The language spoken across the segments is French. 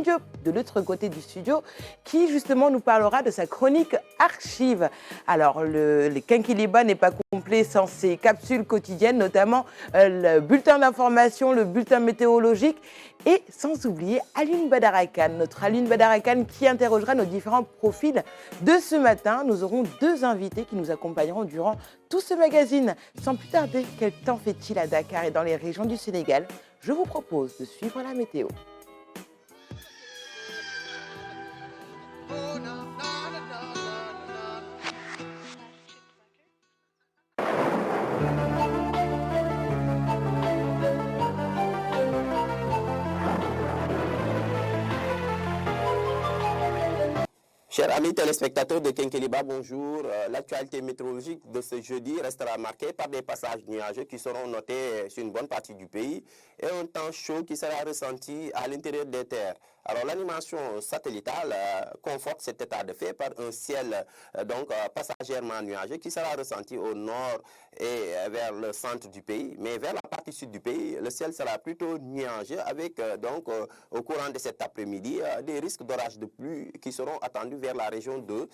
Diop de l'autre côté du studio qui justement nous parlera de sa chronique archive. Alors le Quinquilibre n'est pas complet sans ses capsules quotidiennes, notamment le bulletin d'information, le bulletin météorologique et sans oublier Alioune Badara Kane, notre Alioune Badara Kane qui interrogera nos différents profils de ce matin. Nous aurons deux invités qui nous accompagneront durant tout ce magazine. Sans plus tarder, quel temps fait-il à Dakar et dans les régions du Sénégal? Je vous propose de suivre la météo. Chers amis téléspectateurs de Quinquilibre, bonjour. L'actualité météorologique de ce jeudi restera marquée par des passages nuageux qui seront notés sur une bonne partie du pays et un temps chaud qui sera ressenti à l'intérieur des terres. Alors l'animation satellitale conforte cet état de fait par un ciel passagèrement nuageux qui sera ressenti au nord et vers le centre du pays. Mais vers la partie sud du pays, le ciel sera plutôt nuageux avec au courant de cet après-midi des risques d'orage de pluie qui seront attendus vers la région de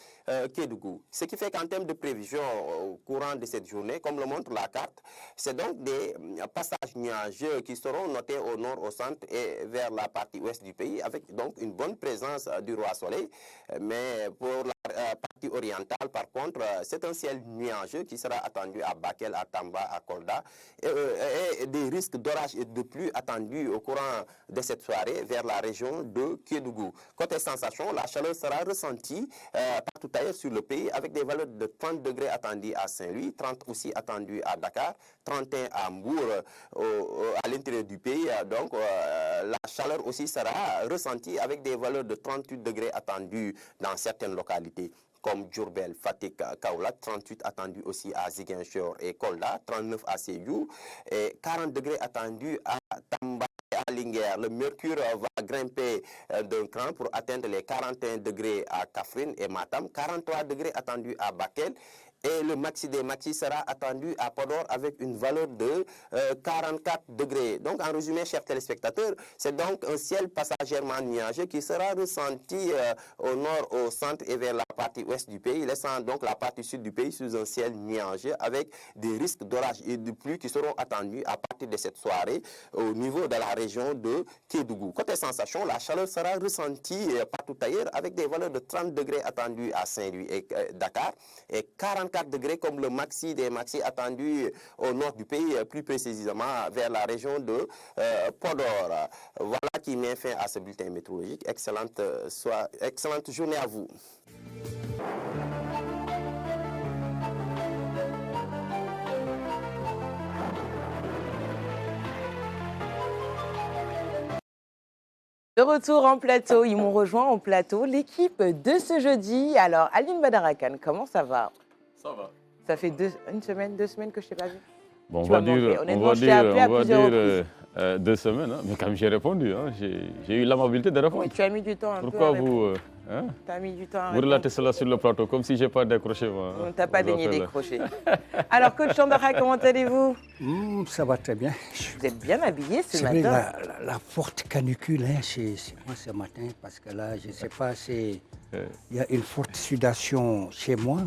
Kédougou. Ce qui fait qu'en termes de prévision au courant de cette journée, comme le montre la carte, c'est donc des passages nuageux qui seront notés au nord, au centre et vers la partie ouest du pays avec donc une bonne présence du roi soleil. Mais pour la partie orientale, par contre, c'est un ciel nuageux qui sera attendu à Bakel, à Tamba, à Kolda et des risques d'orage et de pluie attendus au courant de cette soirée vers la région de Kédougou. Côté sensation, la chaleur sera ressentie partout ailleurs sur le pays avec des valeurs de 30 degrés attendues à Saint-Louis, 30 aussi attendues à Dakar, 31 à Mbour à l'intérieur du pays. Donc la chaleur aussi sera ressentie avec des valeurs de 38 degrés attendues dans certaines localités comme Djurbel, Fatick, Kaolack, 38 attendus aussi à Ziguinchor et Kolda, 39 à Sédhiou et 40 degrés attendus à Tamba. À Linguère, le mercure va grimper d'un cran pour atteindre les 41 degrés à Kaffrine et Matam, 43 degrés attendus à Bakel. Et le maxi des maxi sera attendu à Podor avec une valeur de 44 degrés. Donc, en résumé, chers téléspectateurs, c'est donc un ciel passagèrement nuageux qui sera ressenti au nord, au centre et vers la partie ouest du pays, laissant donc la partie sud du pays sous un ciel nuageux avec des risques d'orage et de pluie qui seront attendus à partir de cette soirée au niveau de la région de Kédougou. Côté sensation, la chaleur sera ressentie partout ailleurs avec des valeurs de 30 degrés attendus à Saint-Louis et Dakar et 44 degrés comme le maxi des maxi attendus au nord du pays, plus précisément vers la région de Podor. Voilà qui met fin à ce bulletin météorologique. Excellente journée à vous. De retour en plateau, ils m'ont rejoint en plateau, l'équipe de ce jeudi. Alors, Alioune Badara Kane, comment ça va? Ça va. Ça fait deux semaines que je ne t'ai pas vu. Bon, on va dire 2 semaines, hein, mais quand même j'ai répondu, hein, j'ai eu l'amabilité de répondre. Oui, tu as mis du temps un Pourquoi peu à vous... tu as mis du temps à vous relatez cela sur le plateau, comme si je n'ai pas décroché. Moi, on ne t'a pas daigné décrocher. Alors, coach Chandra, comment allez-vous? Ça va très bien. Vous êtes bien habillé ce matin. C'est vrai, la forte canicule chez moi ce matin, parce que là, je ne sais pas, il y a une forte sudation chez moi.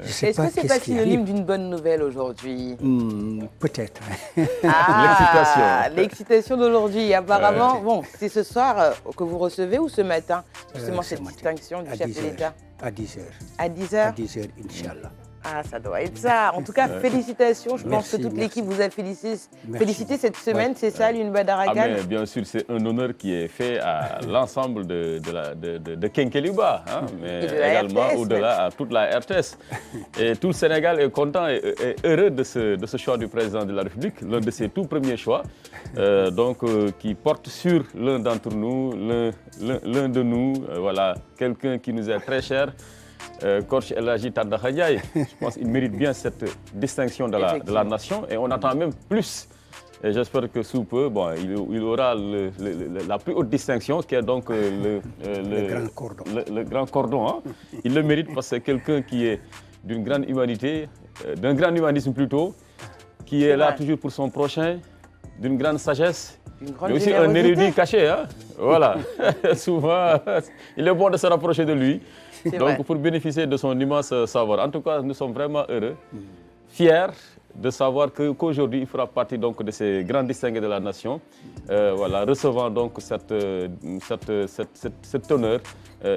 Est-ce que ce n'est pas synonyme d'une bonne nouvelle aujourd'hui? Peut-être. Ah, l'excitation d'aujourd'hui. Apparemment, bon, c'est ce soir que vous recevez ou ce matin, justement, cette distinction du chef de l'État? À 10h. À 10h? À 10h, Inch'Allah. Ah, ça doit être ça. En tout cas, félicitations. Je pense que toute l'équipe vous a félicité cette semaine. C'est ça, Alioune Badara Kane? Bien sûr, c'est un honneur qui est fait à l'ensemble de Quinquilibre, hein, mais également au-delà à toute la RTS. Et tout le Sénégal est content et heureux de ce choix du président de la République, l'un de ses tout premiers choix, qui porte sur l'un d'entre nous, l'un de nous, voilà, quelqu'un qui nous est très cher. Coach El Hadji Tandakha Ndiaye, je pense qu'il mérite bien cette distinction de la nation et on attend même plus. Et j'espère que sous peu, bon, il aura la plus haute distinction qui est donc le grand cordon. Le grand cordon, hein. Il le mérite parce que c'est quelqu'un qui est d'une grande humanité, d'un grand humanisme plutôt, qui est là toujours pour son prochain, d'une grande sagesse, mais aussi un érudit caché. Hein. Voilà, souvent, il est bon de se rapprocher de lui. C'est Donc, vrai. pour bénéficier de son immense savoir. En tout cas, nous sommes vraiment heureux, fiers de savoir qu'aujourd'hui, il fera partie donc, de ces grands distingués de la nation, voilà, recevant donc cet honneur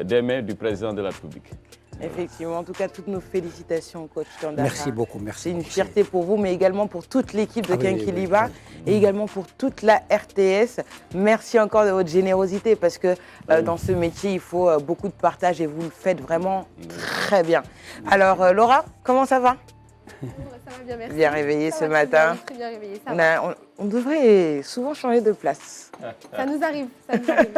des mains du président de la République. Effectivement, en tout cas, toutes nos félicitations, coach Tandara. Merci beaucoup, merci. C'est une beaucoup. fierté pour vous, mais également pour toute l'équipe de Ah oui, Kenkeliba oui, et également pour toute la RTS. Merci encore de votre générosité parce que dans ce métier, il faut beaucoup de partage et vous le faites vraiment très bien. Alors, Laura, comment ça va? Ça va bien, merci. Bien réveillée Ça ce va très matin. bien, très bien réveillée, ça va. On devrait souvent changer de place. Ça nous arrive, ça nous arrive.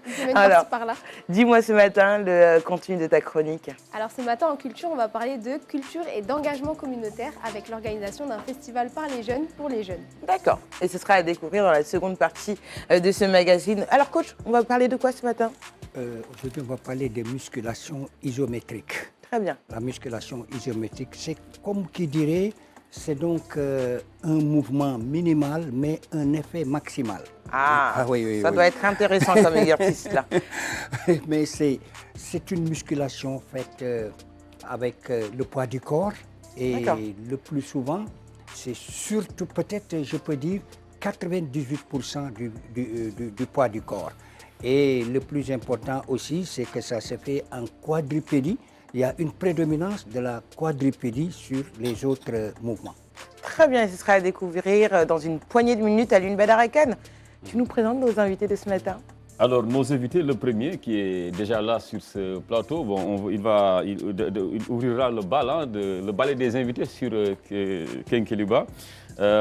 Une semaine Alors. par-ci par-là. Dis-moi ce matin le contenu de ta chronique. Alors ce matin en culture, on va parler de culture et d'engagement communautaire avec l'organisation d'un festival par les jeunes pour les jeunes. D'accord. Et ce sera à découvrir dans la seconde partie de ce magazine. Alors coach, on va parler de quoi ce matin? Aujourd'hui, on va parler des musculations isométriques. Très bien. La musculation isométrique, c'est comme qui dirait, c'est donc un mouvement minimal, mais un effet maximal. Ah, oui, ça doit être intéressant comme exercice là. Mais c'est une musculation faite avec le poids du corps et D'accord. le plus souvent, c'est surtout peut-être, je peux dire, 98% du poids du corps. Et le plus important aussi, c'est que ça se fait en quadrupédie. Il y a une prédominance de la quadrupédie sur les autres mouvements. Très bien, ce sera à découvrir dans une poignée de minutes à l'Une Badarakan. Tu nous présentes nos invités de ce matin? Alors, nos invités, le premier qui est déjà là sur ce plateau, bon, il ouvrira le bal, hein, le ballet des invités sur Kenkeliba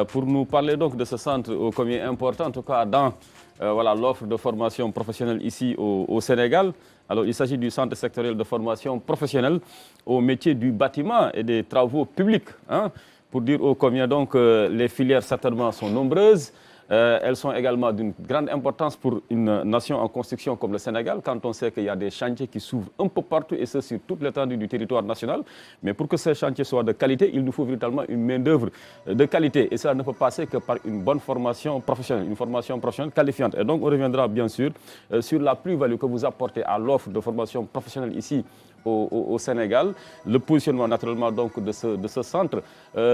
pour nous parler donc de ce centre ô combien important, en tout cas dans voilà, l'offre de formation professionnelle ici au Sénégal. Alors, il s'agit du centre sectoriel de formation professionnelle au métier du bâtiment et des travaux publics, hein, pour dire ô combien donc les filières certainement sont nombreuses. Elles sont également d'une grande importance pour une nation en construction comme le Sénégal, quand on sait qu'il y a des chantiers qui s'ouvrent un peu partout et ce sur toute l'étendue du territoire national. Mais pour que ces chantiers soient de qualité, il nous faut véritablement une main-d'œuvre de qualité. Et cela ne peut passer que par une bonne formation professionnelle, une formation professionnelle qualifiante. Et donc, on reviendra bien sûr sur la plus-value que vous apportez à l'offre de formation professionnelle ici au Sénégal, le positionnement naturellement donc de ce centre,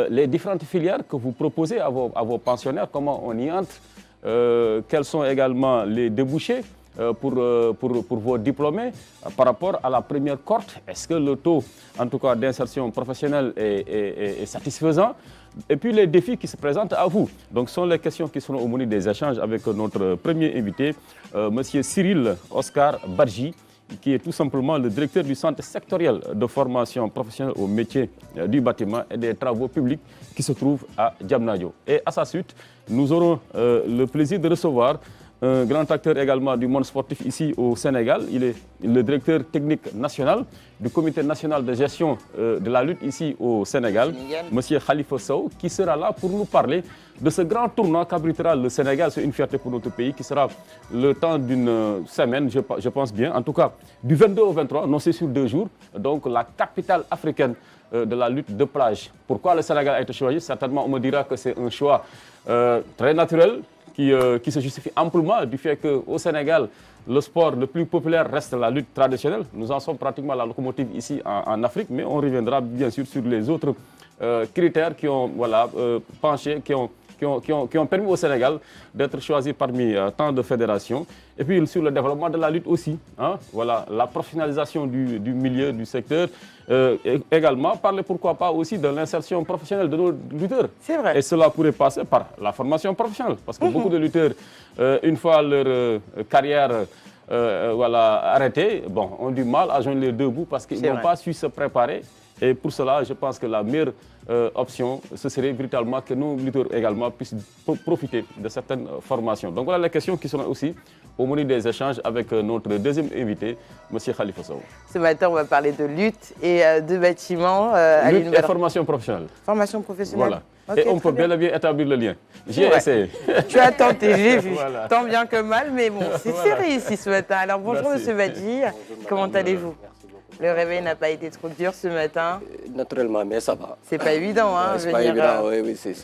les différentes filières que vous proposez à vos pensionnaires, comment on y entre, quels sont également les débouchés pour vos diplômés par rapport à la première cohorte. Est-ce que le taux, en tout cas d'insertion professionnelle, est satisfaisant? Et puis les défis qui se présentent à vous. Donc ce sont les questions qui seront au menu des échanges avec notre premier invité, M. Cyril Oscar Badji, qui est tout simplement le directeur du centre sectoriel de formation professionnelle au métier du bâtiment et des travaux publics qui se trouve à Diamniadio. Et à sa suite, nous aurons le plaisir de recevoir un grand acteur également du monde sportif ici au Sénégal. Il est le directeur technique national du comité national de gestion de la lutte ici au Sénégal, M. Khalifa Sow, qui sera là pour nous parler de ce grand tournoi qu'abritera le Sénégal. C'est une fierté pour notre pays qui sera le temps d'une semaine, je pense bien. En tout cas, du 22 au 23, non c'est sur 2 jours, donc la capitale africaine de la lutte de plage. Pourquoi le Sénégal a été choisi? Certainement, on me dira que c'est un choix très naturel, qui se justifie amplement du fait qu'au Sénégal, le sport le plus populaire reste la lutte traditionnelle. Nous en sommes pratiquement la locomotive ici en Afrique, mais on reviendra bien sûr sur les autres critères qui ont penché, qui ont permis au Sénégal d'être choisi parmi tant de fédérations. Et puis sur le développement de la lutte aussi, hein, voilà, la professionnalisation du milieu, du secteur. Et également, parler pourquoi pas aussi de l'insertion professionnelle de nos lutteurs. C'est vrai. Et cela pourrait passer par la formation professionnelle. Parce que beaucoup de lutteurs, une fois leur carrière arrêtée, bon, ont du mal à joindre les deux bouts parce qu'ils n'ont pas su se préparer. Et pour cela, je pense que la meilleure option, ce serait véritablement que nos lutteurs également puissent profiter de certaines formations. Donc voilà les questions qui seront aussi au menu des échanges avec notre deuxième invité, M. Khalifa Sow. Ce matin, on va parler de lutte et de bâtiment. Lutte et formation professionnelle. Formation professionnelle. Voilà. Okay, et on peut bel et bien établir le lien. J'ai essayé. Tu as tenté, j'ai vu. Voilà. Tant bien que mal, mais bon, c'est serré ici ce matin. Alors bonjour, M. Badji. Comment allez-vous? Le réveil n'a pas été trop dur ce matin? Naturellement, mais ça va. C'est pas évident, hein, c'est pas évident, oui, c'est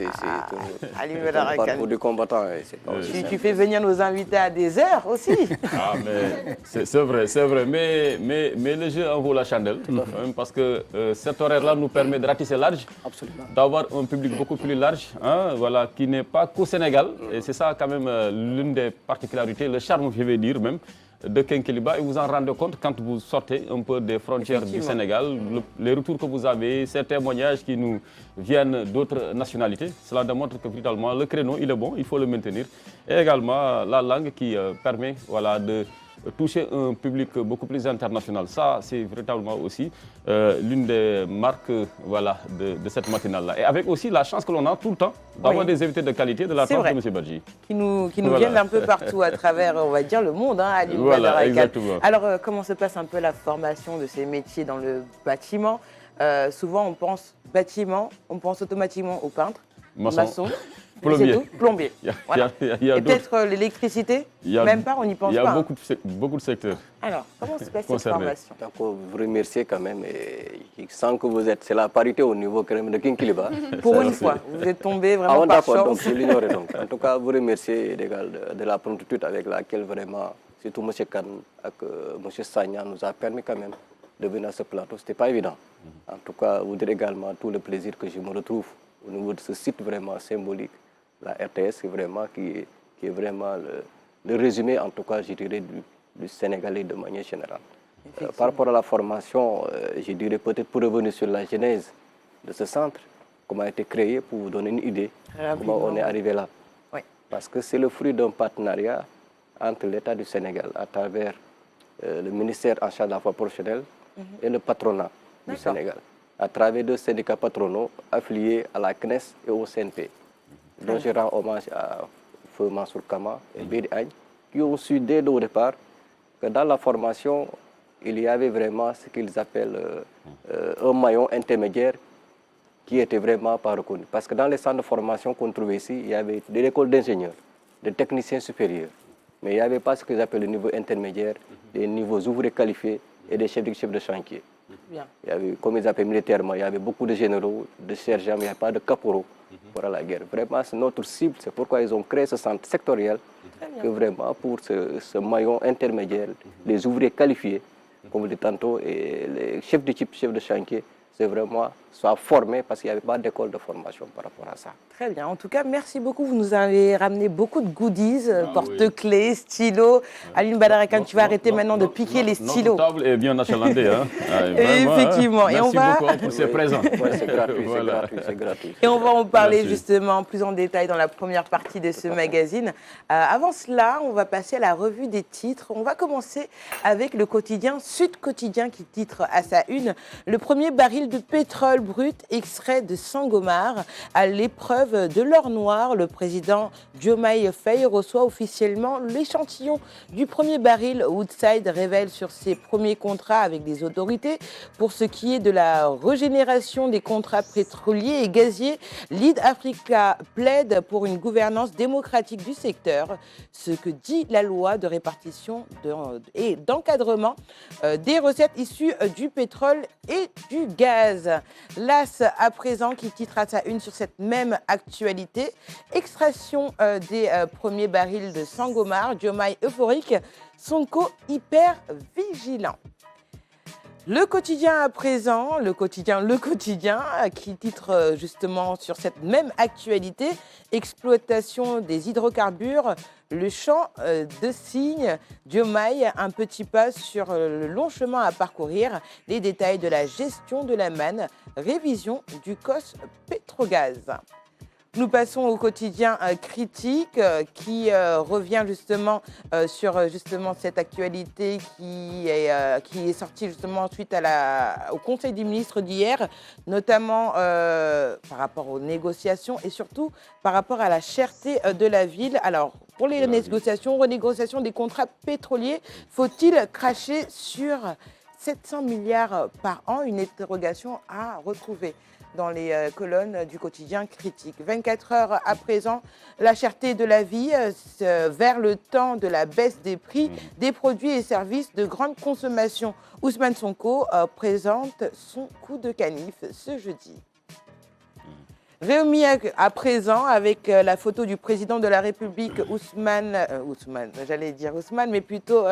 Ali Badara Kane. parcours du combattant. C'est pas Tu fais venir nos invités à des heures aussi. Ah, mais c'est vrai. Mais le jeu en vaut la chandelle. Parce que cet horaire-là nous permet de ratisser large, d'avoir un public beaucoup plus large, hein, voilà, qui n'est pas qu'au Sénégal. Et c'est ça quand même l'une des particularités, le charme, je vais dire même, de Kenkeliba. Et vous en rendez compte quand vous sortez un peu des frontières du Sénégal, les retours que vous avez, ces témoignages qui nous viennent d'autres nationalités. Cela démontre que véritablement le créneau, il est bon, il faut le maintenir. Et également la langue qui permet voilà, de toucher un public beaucoup plus international. Ça, c'est véritablement aussi l'une des marques voilà, de cette matinale-là. Et avec aussi la chance que l'on a tout le temps d'avoir des invités de qualité de la part de M. Badji. Qui nous viennent un peu partout à travers, on va dire, le monde, hein, Ali Badara Kane. Alors, comment se passe un peu la formation de ces métiers dans le bâtiment? Souvent, on pense bâtiment, on pense automatiquement au peintre, maçon. Plombier. Et peut-être l'électricité, même pas, on n'y pense pas. Il y a beaucoup de secteurs. Alors, comment se passe cette formation? Donc, vous remerciez quand même, et je sens que vous êtes, c'est la parité au niveau quand même de Kenkeliba. Pour une fois, vous êtes tombé vraiment par chance. Donc je l'ignorais donc. En tout cas, vous remerciez de la promptitude avec laquelle vraiment, surtout M. Kane et M. Sagna nous a permis quand même de venir à ce plateau. Ce n'était pas évident. En tout cas, vous dire également tout le plaisir que je me retrouve au niveau de ce site vraiment symbolique. La RTS qui est vraiment le résumé, en tout cas, je dirais, du Sénégalais de manière générale. Par rapport à la formation, je dirais peut-être pour revenir sur la genèse de ce centre, comment a été créé, pour vous donner une idée, comment on est arrivé là. Oui. Parce que c'est le fruit d'un partenariat entre l'État du Sénégal, à travers le ministère en charge de la foi professionnelle et le patronat du Sénégal, à travers deux syndicats patronaux affiliés à la CNES et au CNP. Donc je rends hommage à Feu Mansour Kama et Bédi Agne, qui ont su dès le départ que dans la formation, il y avait vraiment ce qu'ils appellent un maillon intermédiaire qui était vraiment pas reconnu. Parce que dans les centres de formation qu'on trouvait ici, il y avait des écoles d'ingénieurs, des techniciens supérieurs. Mais il n'y avait pas ce qu'ils appellent le niveau intermédiaire, des niveaux ouvriers qualifiés et des chefs de chantier. Bien. Il y avait, comme ils appellent militairement, il y avait beaucoup de généraux, de sergents, mais il n'y avait pas de caporaux pour la guerre. Vraiment, c'est notre cible, c'est pourquoi ils ont créé ce centre sectoriel, que vraiment pour ce maillon intermédiaire, les ouvriers qualifiés, comme je l'ai dit tantôt, et les chefs d'équipe, chefs de chantier, c'est vraiment soit formés parce qu'il n'y avait pas d'école de formation par rapport à ça. Très bien. En tout cas, merci beaucoup. Vous nous avez ramené beaucoup de goodies, porte-clés, stylos. Aline Badara Kane, tu vas arrêter maintenant de piquer les stylos. Notre table est bien achalandée. Hein. Effectivement. Hein. Merci beaucoup pour ces présents. C'est gratuit, c'est gratuit. Et on va en parler justement plus en détail dans la première partie de ce magazine. Avant cela, on va passer à la revue des titres. On va commencer avec le quotidien Sud Quotidien qui titre à sa une « Le premier baril de pétrole brut extrait de Sangomar à l'épreuve de l'or noir. Le président Diomaye Faye reçoit officiellement l'échantillon du premier baril. Woodside révèle sur ses premiers contrats avec des autorités. Pour ce qui est de la régénération des contrats pétroliers et gaziers, Lead Africa plaide pour une gouvernance démocratique du secteur. Ce que dit la loi de répartition et d'encadrement des recettes issues du pétrole et du gaz. L'As à présent qui titre à sa une sur cette même actualité. Extraction des premiers barils de Sangomar, Diomaye euphorique, Sonko hyper vigilant. Le quotidien à présent, le quotidien qui titre justement sur cette même actualité, exploitation des hydrocarbures, le champ de cygne, Diomaye, un petit pas sur le long chemin à parcourir, les détails de la gestion de la manne, révision du COS Pétrogaz. Nous passons au quotidien critique qui revient justement sur cette actualité qui est sortie justement suite au Conseil des ministres d'hier, notamment par rapport aux négociations et surtout par rapport à la cherté de la ville. Alors, pour les négociations, renégociation des contrats pétroliers, faut-il cracher sur 700 milliards par an? Une interrogation à retrouver dans les colonnes du quotidien Critique. 24 heures à présent, la cherté de la vie vers le temps de la baisse des prix des produits et services de grande consommation. Ousmane Sonko présente son coup de canif ce jeudi. Réumi à présent avec la photo du président de la République Ousmane, mais plutôt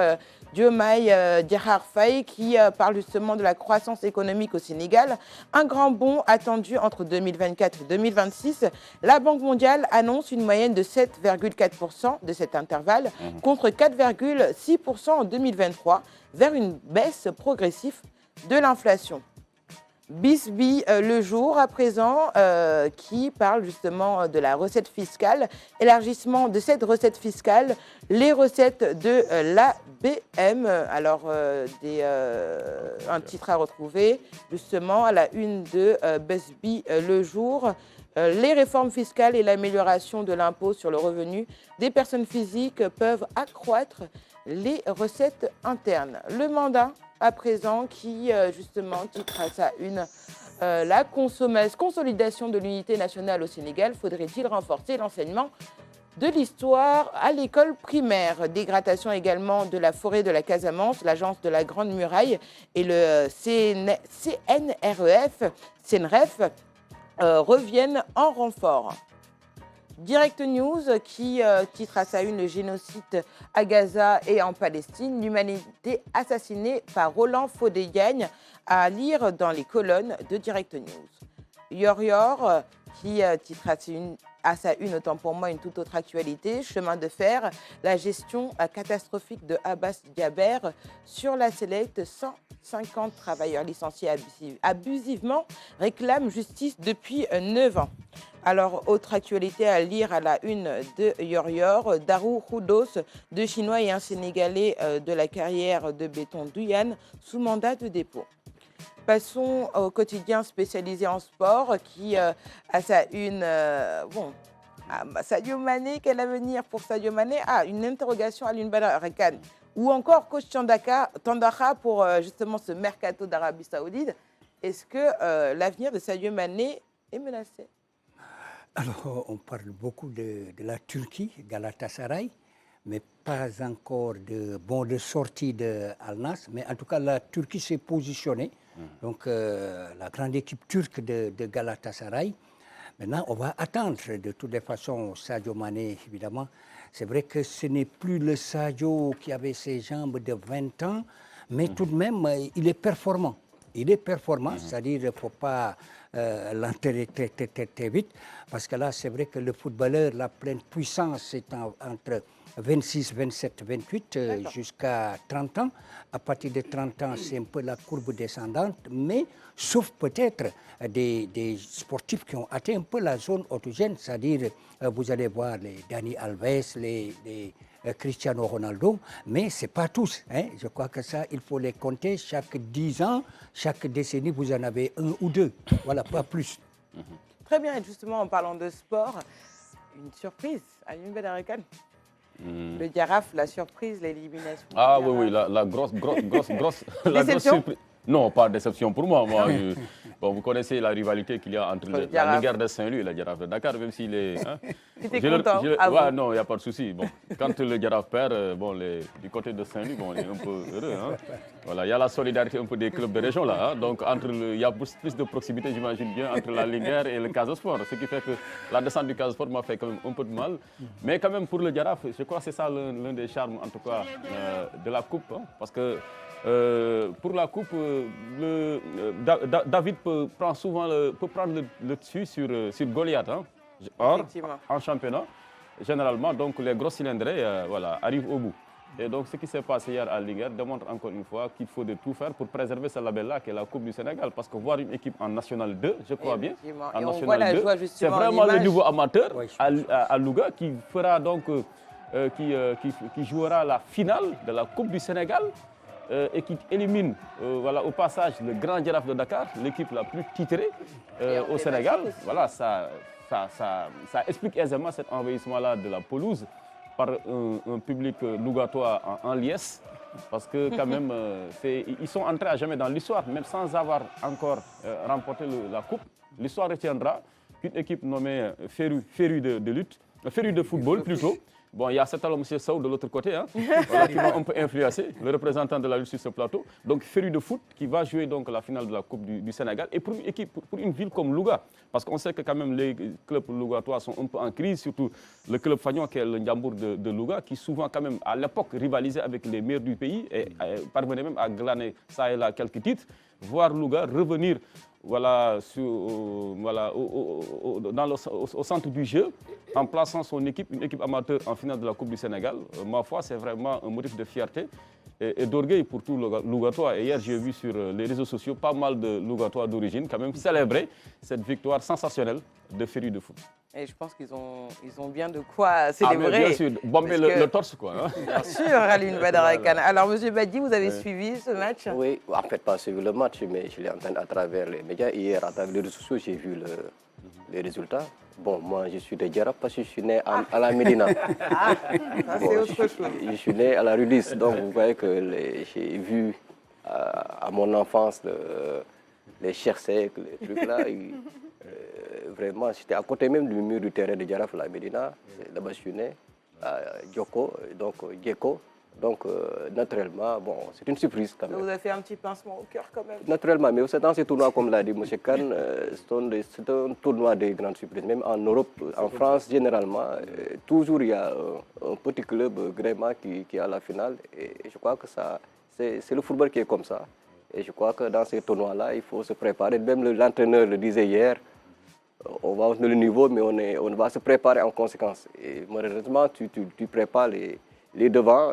Diomaye Diakhar Faye qui parle justement de la croissance économique au Sénégal. Un grand bond attendu entre 2024 et 2026. La Banque mondiale annonce une moyenne de 7,4% de cet intervalle contre 4,6% en 2023 vers une baisse progressive de l'inflation. Bisby le jour à présent qui parle justement de la recette fiscale, élargissement de cette recette fiscale, les recettes de l'ABM. Alors un titre à retrouver justement à la une de Bisby le jour. Les réformes fiscales et l'amélioration de l'impôt sur le revenu des personnes physiques peuvent accroître les recettes internes. Le mandat à présent qui justement titre à sa une la consolidation de l'unité nationale au Sénégal. Faudrait-il renforcer l'enseignement de l'histoire à l'école primaire? Dégradation également de la forêt de la Casamance, l'agence de la Grande Muraille et le CNREF reviennent en renfort. Direct News qui titre à sa une le génocide à Gaza et en Palestine, l'humanité assassinée par Roland Fodé-Diagne, à lire dans les colonnes de Direct News. Yor qui titre à sa une, autant pour moi, une toute autre actualité, chemin de fer, la gestion catastrophique de Abbas Diaber sur la Select, 150 travailleurs licenciés abusivement réclament justice depuis 9 ans. Alors, autre actualité à lire à la une de Yor, Darou Khoudos, deux Chinois et un Sénégalais de la carrière de béton Douyan sous mandat de dépôt. Passons au quotidien spécialisé en sport qui a sa une... Sadio Mané, quel avenir pour Sadio Mané? Une interrogation à l'une Rekan. Ou encore coach Tandakha pour justement ce mercato d'Arabie Saoudite. Est-ce que l'avenir de Sadio Mané est menacé? Alors, on parle beaucoup de la Turquie, Galatasaray, mais pas encore de sortie de Al-Nassr. Mais en tout cas, la Turquie s'est positionnée. Donc, la grande équipe turque de Galatasaray. Maintenant, on va attendre. De toutes les façons, Sadio Mané, évidemment, c'est vrai que ce n'est plus le Sadio qui avait ses jambes de 20 ans, mais tout de même, il est performant. Il est performant, c'est-à-dire qu'il ne faut pas l'enterrer très vite, parce que là, c'est vrai que le footballeur, la pleine puissance, c'est entre 26, 27, 28 jusqu'à 30 ans. À partir de 30 ans, c'est un peu la courbe descendante, mais sauf peut-être des sportifs qui ont atteint un peu la zone autogène, c'est-à-dire, vous allez voir les Dani Alves, les Cristiano Ronaldo, mais ce n'est pas tous. Je crois que ça, il faut les compter. Chaque 10 ans, chaque décennie, vous en avez un ou deux. Voilà, pas plus. Très bien, et justement, en parlant de sport, une surprise à l'Union Badarakan. Le Giraffe, la surprise, l'élimination. Oui, la grosse la grosse surprise. Non, pas de déception pour moi. Vous connaissez la rivalité qu'il y a entre la Ligue de Saint-Louis et la Giraffe de Dakar, même s'il est... Tu étais content? Non, il n'y a pas de souci. Bon, quand le Giraffe perd, du côté de Saint-Louis, on est un peu heureux. Voilà, il y a la solidarité un peu des clubs de région là. Donc, il y a plus de proximité, j'imagine bien, entre la Ligue et le Casa Sport. Ce qui fait que la descente du Casa Sport m'a fait quand même un peu de mal. Mais quand même, pour le Giraffe, je crois que c'est ça l'un des charmes, en tout cas, de la Coupe. Parce que pour la Coupe, David peut prendre le dessus sur Goliath. Or, en championnat, généralement, donc, les gros cylindrés arrivent au bout. Et donc, ce qui s'est passé hier à Ligue 1 démontre encore une fois qu'il faut de tout faire pour préserver ce label-là, qui est la Coupe du Sénégal. Parce que voir une équipe en National 2, je crois bien, en National 2, c'est vraiment le niveau amateur à Louga qui fera donc, qui jouera la finale de la Coupe du Sénégal. Et qui élimine au passage le Grand Giraffe de Dakar, l'équipe la plus titrée au Sénégal. Voilà, ça explique aisément cet envahissement-là de la pelouse par un public lougatois en liesse. Parce que quand même, ils sont entrés à jamais dans l'histoire, même sans avoir encore remporté la Coupe. L'histoire retiendra qu'une équipe nommée Féru de lutte, Féru de football plutôt. Bon, il y a certainement M. Sow de l'autre côté, hein, voilà, qui va un peu influencer, le représentant de la lutte sur ce plateau. Donc, Féru de foot qui va jouer donc la finale de la Coupe du Sénégal. Et pour une équipe, pour une ville comme Louga, parce qu'on sait que quand même les clubs lougatois sont un peu en crise, surtout le club fagnon qui est le Ndiambour de Louga, qui souvent quand même à l'époque rivalisait avec les meilleurs du pays et parvenait même à glaner ça et là quelques titres. Voir Louga revenir voilà, au centre du jeu, en plaçant son équipe, une équipe amateur en finale de la Coupe du Sénégal. Ma foi, c'est vraiment un motif de fierté et d'orgueil pour tout Lougatois. Et hier, j'ai vu sur les réseaux sociaux pas mal de Lougatois d'origine quand même célébrer cette victoire sensationnelle de Féru de foot. Et je pense qu'ils ont bien de quoi célébrer. Ah, mais bien sûr, bomber le torse, quoi. Hein. Bien sûr, Aline Badara Kane. Alors, M. Badi, vous avez suivi ce match? Oui, en fait, pas suivi le match, mais je l'ai entendu à travers les médias. Hier, à travers les réseaux sociaux, j'ai vu les résultats. Bon, moi, je suis de Djara parce que je suis né à la Médina. Ah, ça, c'est autre chose. Je suis né à la Rudis, donc vous voyez que j'ai vu à mon enfance les Chersek, les trucs là. Vraiment, j'étais à côté même du mur du terrain de Djaraf, la Médina. Là-bas, je suis né, à Djoko, donc Djeko. Donc, naturellement, bon, c'est une surprise quand même. Ça vous a fait un petit pincement au cœur quand même? Naturellement, mais dans ces tournois, comme l'a dit M. Khan, c'est un tournoi de grandes surprises. Même en Europe, en France, généralement, toujours il y a un petit club gréement qui est à la finale. Et je crois que c'est le football qui est comme ça. Et je crois que dans ces tournois-là, il faut se préparer. Même l'entraîneur le disait hier, on va au niveau, mais on va se préparer en conséquence. Et malheureusement, tu prépares les devants.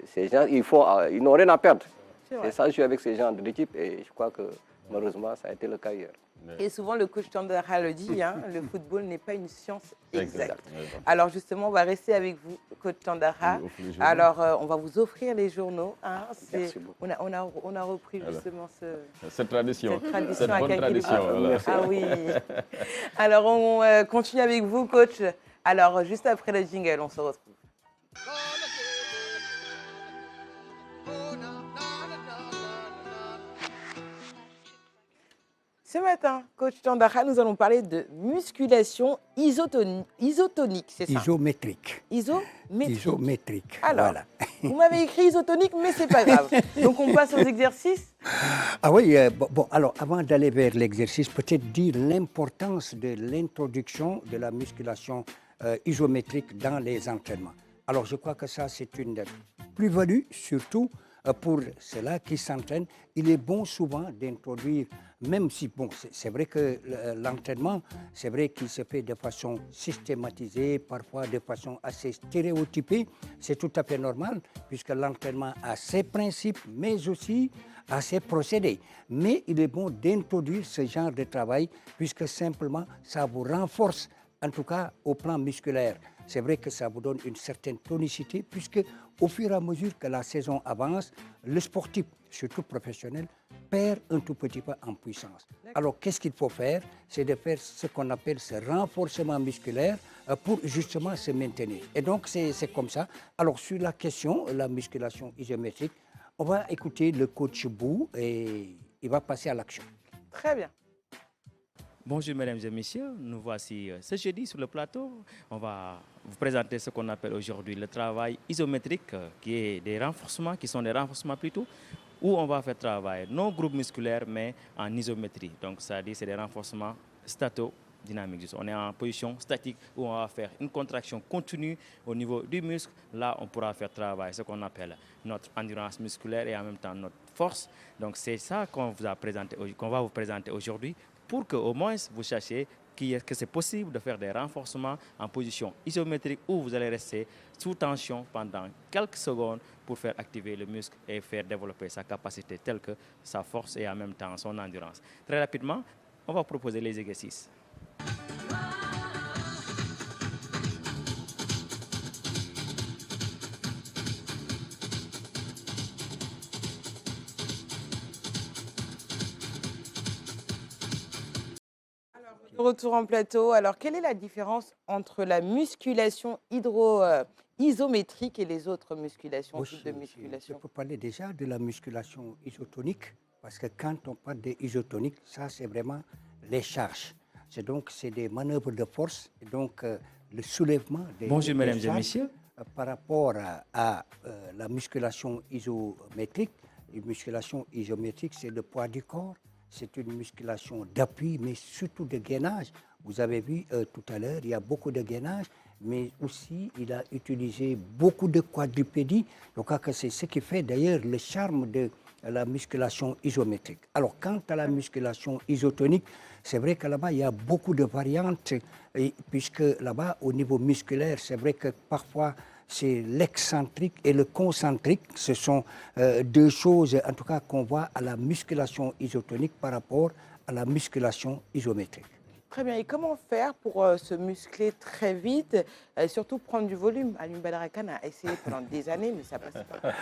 Ces gens, ils n'ont rien à perdre. C'est ça, je suis avec ces gens de l'équipe et je crois que malheureusement, ça a été le cas hier. Et souvent, le coach Tandara le dit, hein, le football n'est pas une science exacte. Alors justement, on va rester avec vous, coach Tandara. Alors, on va vous offrir les journaux. Hein. Merci beaucoup. On a repris justement cette tradition. Cette bonne tradition. Voilà. Ah oui. Alors, on continue avec vous, coach. Alors, juste après le jingle, on se retrouve. Ce matin, coach Tandara, nous allons parler de musculation isotonique, c'est ça? Isométrique. Isométrique. Alors, voilà. Vous m'avez écrit isotonique, mais c'est pas grave. Donc, on passe aux exercices? Ah oui, bon, alors avant d'aller vers l'exercice, peut-être dire l'importance de l'introduction de la musculation isométrique dans les entraînements. Alors, je crois que ça, c'est une plus-value, surtout pour ceux-là qui s'entraînent. Il est bon souvent d'introduire, même si, bon, c'est vrai que l'entraînement, c'est vrai qu'il se fait de façon systématisée, parfois de façon assez stéréotypée. C'est tout à fait normal, puisque l'entraînement a ses principes, mais aussi a ses procédés. Mais il est bon d'introduire ce genre de travail, puisque simplement, ça vous renforce, en tout cas au plan musculaire. C'est vrai que ça vous donne une certaine tonicité, puisque au fur et à mesure que la saison avance, le sportif, surtout professionnel, perd un tout petit peu en puissance. Alors, qu'est-ce qu'il faut faire? C'est de faire ce qu'on appelle ce renforcement musculaire pour justement se maintenir. Et donc, c'est comme ça. Alors, sur la question, la musculation isométrique, on va écouter le coach Bou et il va passer à l'action. Très bien. Bonjour mesdames et messieurs, nous voici ce jeudi sur le plateau. On va vous présenter ce qu'on appelle aujourd'hui le travail isométrique, qui est des renforcements, qui sont des renforcements plutôt, où on va faire travailler nos groupes musculaires mais en isométrie. Donc ça dit c'est des renforcements statodynamiques. On est en position statique où on va faire une contraction continue au niveau du muscle. Là on pourra faire travailler ce qu'on appelle notre endurance musculaire et en même temps notre force. Donc c'est ça qu'on va vous présenter aujourd'hui, pour qu'au moins vous sachiez que c'est possible de faire des renforcements en position isométrique où vous allez rester sous tension pendant quelques secondes pour faire activer le muscle et faire développer sa capacité telle que sa force et en même temps son endurance. Très rapidement, on va proposer les exercices. Retour en plateau. Alors, quelle est la différence entre la musculation isométrique et les autres musculations, types de musculation? Je peux parler déjà de la musculation isotonique, parce que quand on parle d'isotonique, ça c'est vraiment les charges. C'est des manœuvres de force, et donc le soulèvement des Bonjour, mesdames et charges, messieurs. par rapport à la musculation isométrique. Une musculation isométrique, c'est le poids du corps, c'est une musculation d'appui, mais surtout de gainage. Vous avez vu tout à l'heure, il y a beaucoup de gainage, mais aussi il a utilisé beaucoup de quadrupédie. Donc c'est ce qui fait d'ailleurs le charme de la musculation isométrique. Alors quant à la musculation isotonique, c'est vrai que là-bas il y a beaucoup de variantes, puisque là-bas au niveau musculaire, c'est vrai que parfois c'est l'excentrique et le concentrique. Ce sont deux choses, en tout cas, qu'on voit à la musculation isotonique par rapport à la musculation isométrique. Très bien. Et comment faire pour se muscler très vite et surtout prendre du volume? Alioune Badara Kane a essayé pendant des années, mais ça ne passe pas.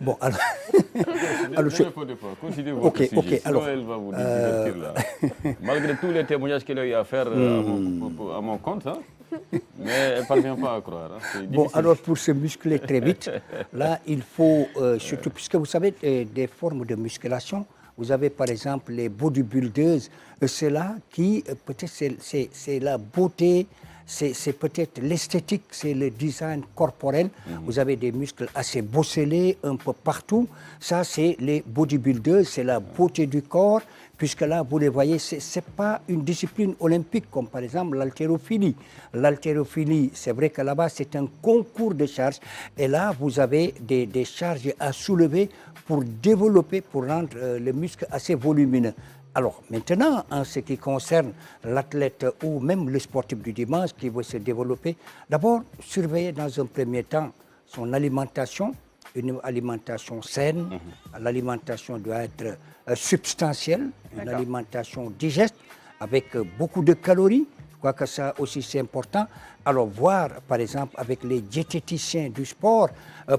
Bon, alors... Continuez votre sujet, sinon elle va vous divertir là. Malgré tous les témoignages qu'elle a eu à faire à mon compte, hein, mais elle ne parvient pas à croire. Hein. Bon, alors pour se muscler très vite, là, il faut, surtout, puisque vous savez, des formes de musculation, vous avez par exemple les bodybuilders, c'est là qui, peut-être, c'est la beauté, c'est peut-être l'esthétique, c'est le design corporel. Vous avez des muscles assez bosselés un peu partout. Ça, c'est les bodybuilders, c'est la beauté du corps, puisque là, vous les voyez, ce n'est pas une discipline olympique, comme par exemple l'haltérophilie. L'haltérophilie, c'est vrai que là-bas, c'est un concours de charges. Et là, vous avez des charges à soulever pour développer, pour rendre le muscle assez volumineux. Alors maintenant, en ce qui concerne l'athlète ou même le sportif du dimanche qui veut se développer, d'abord surveiller dans un premier temps son alimentation, une alimentation saine. L'alimentation doit être substantielle, une alimentation digeste avec beaucoup de calories. Je crois que ça aussi c'est important. Alors voir par exemple avec les diététiciens du sport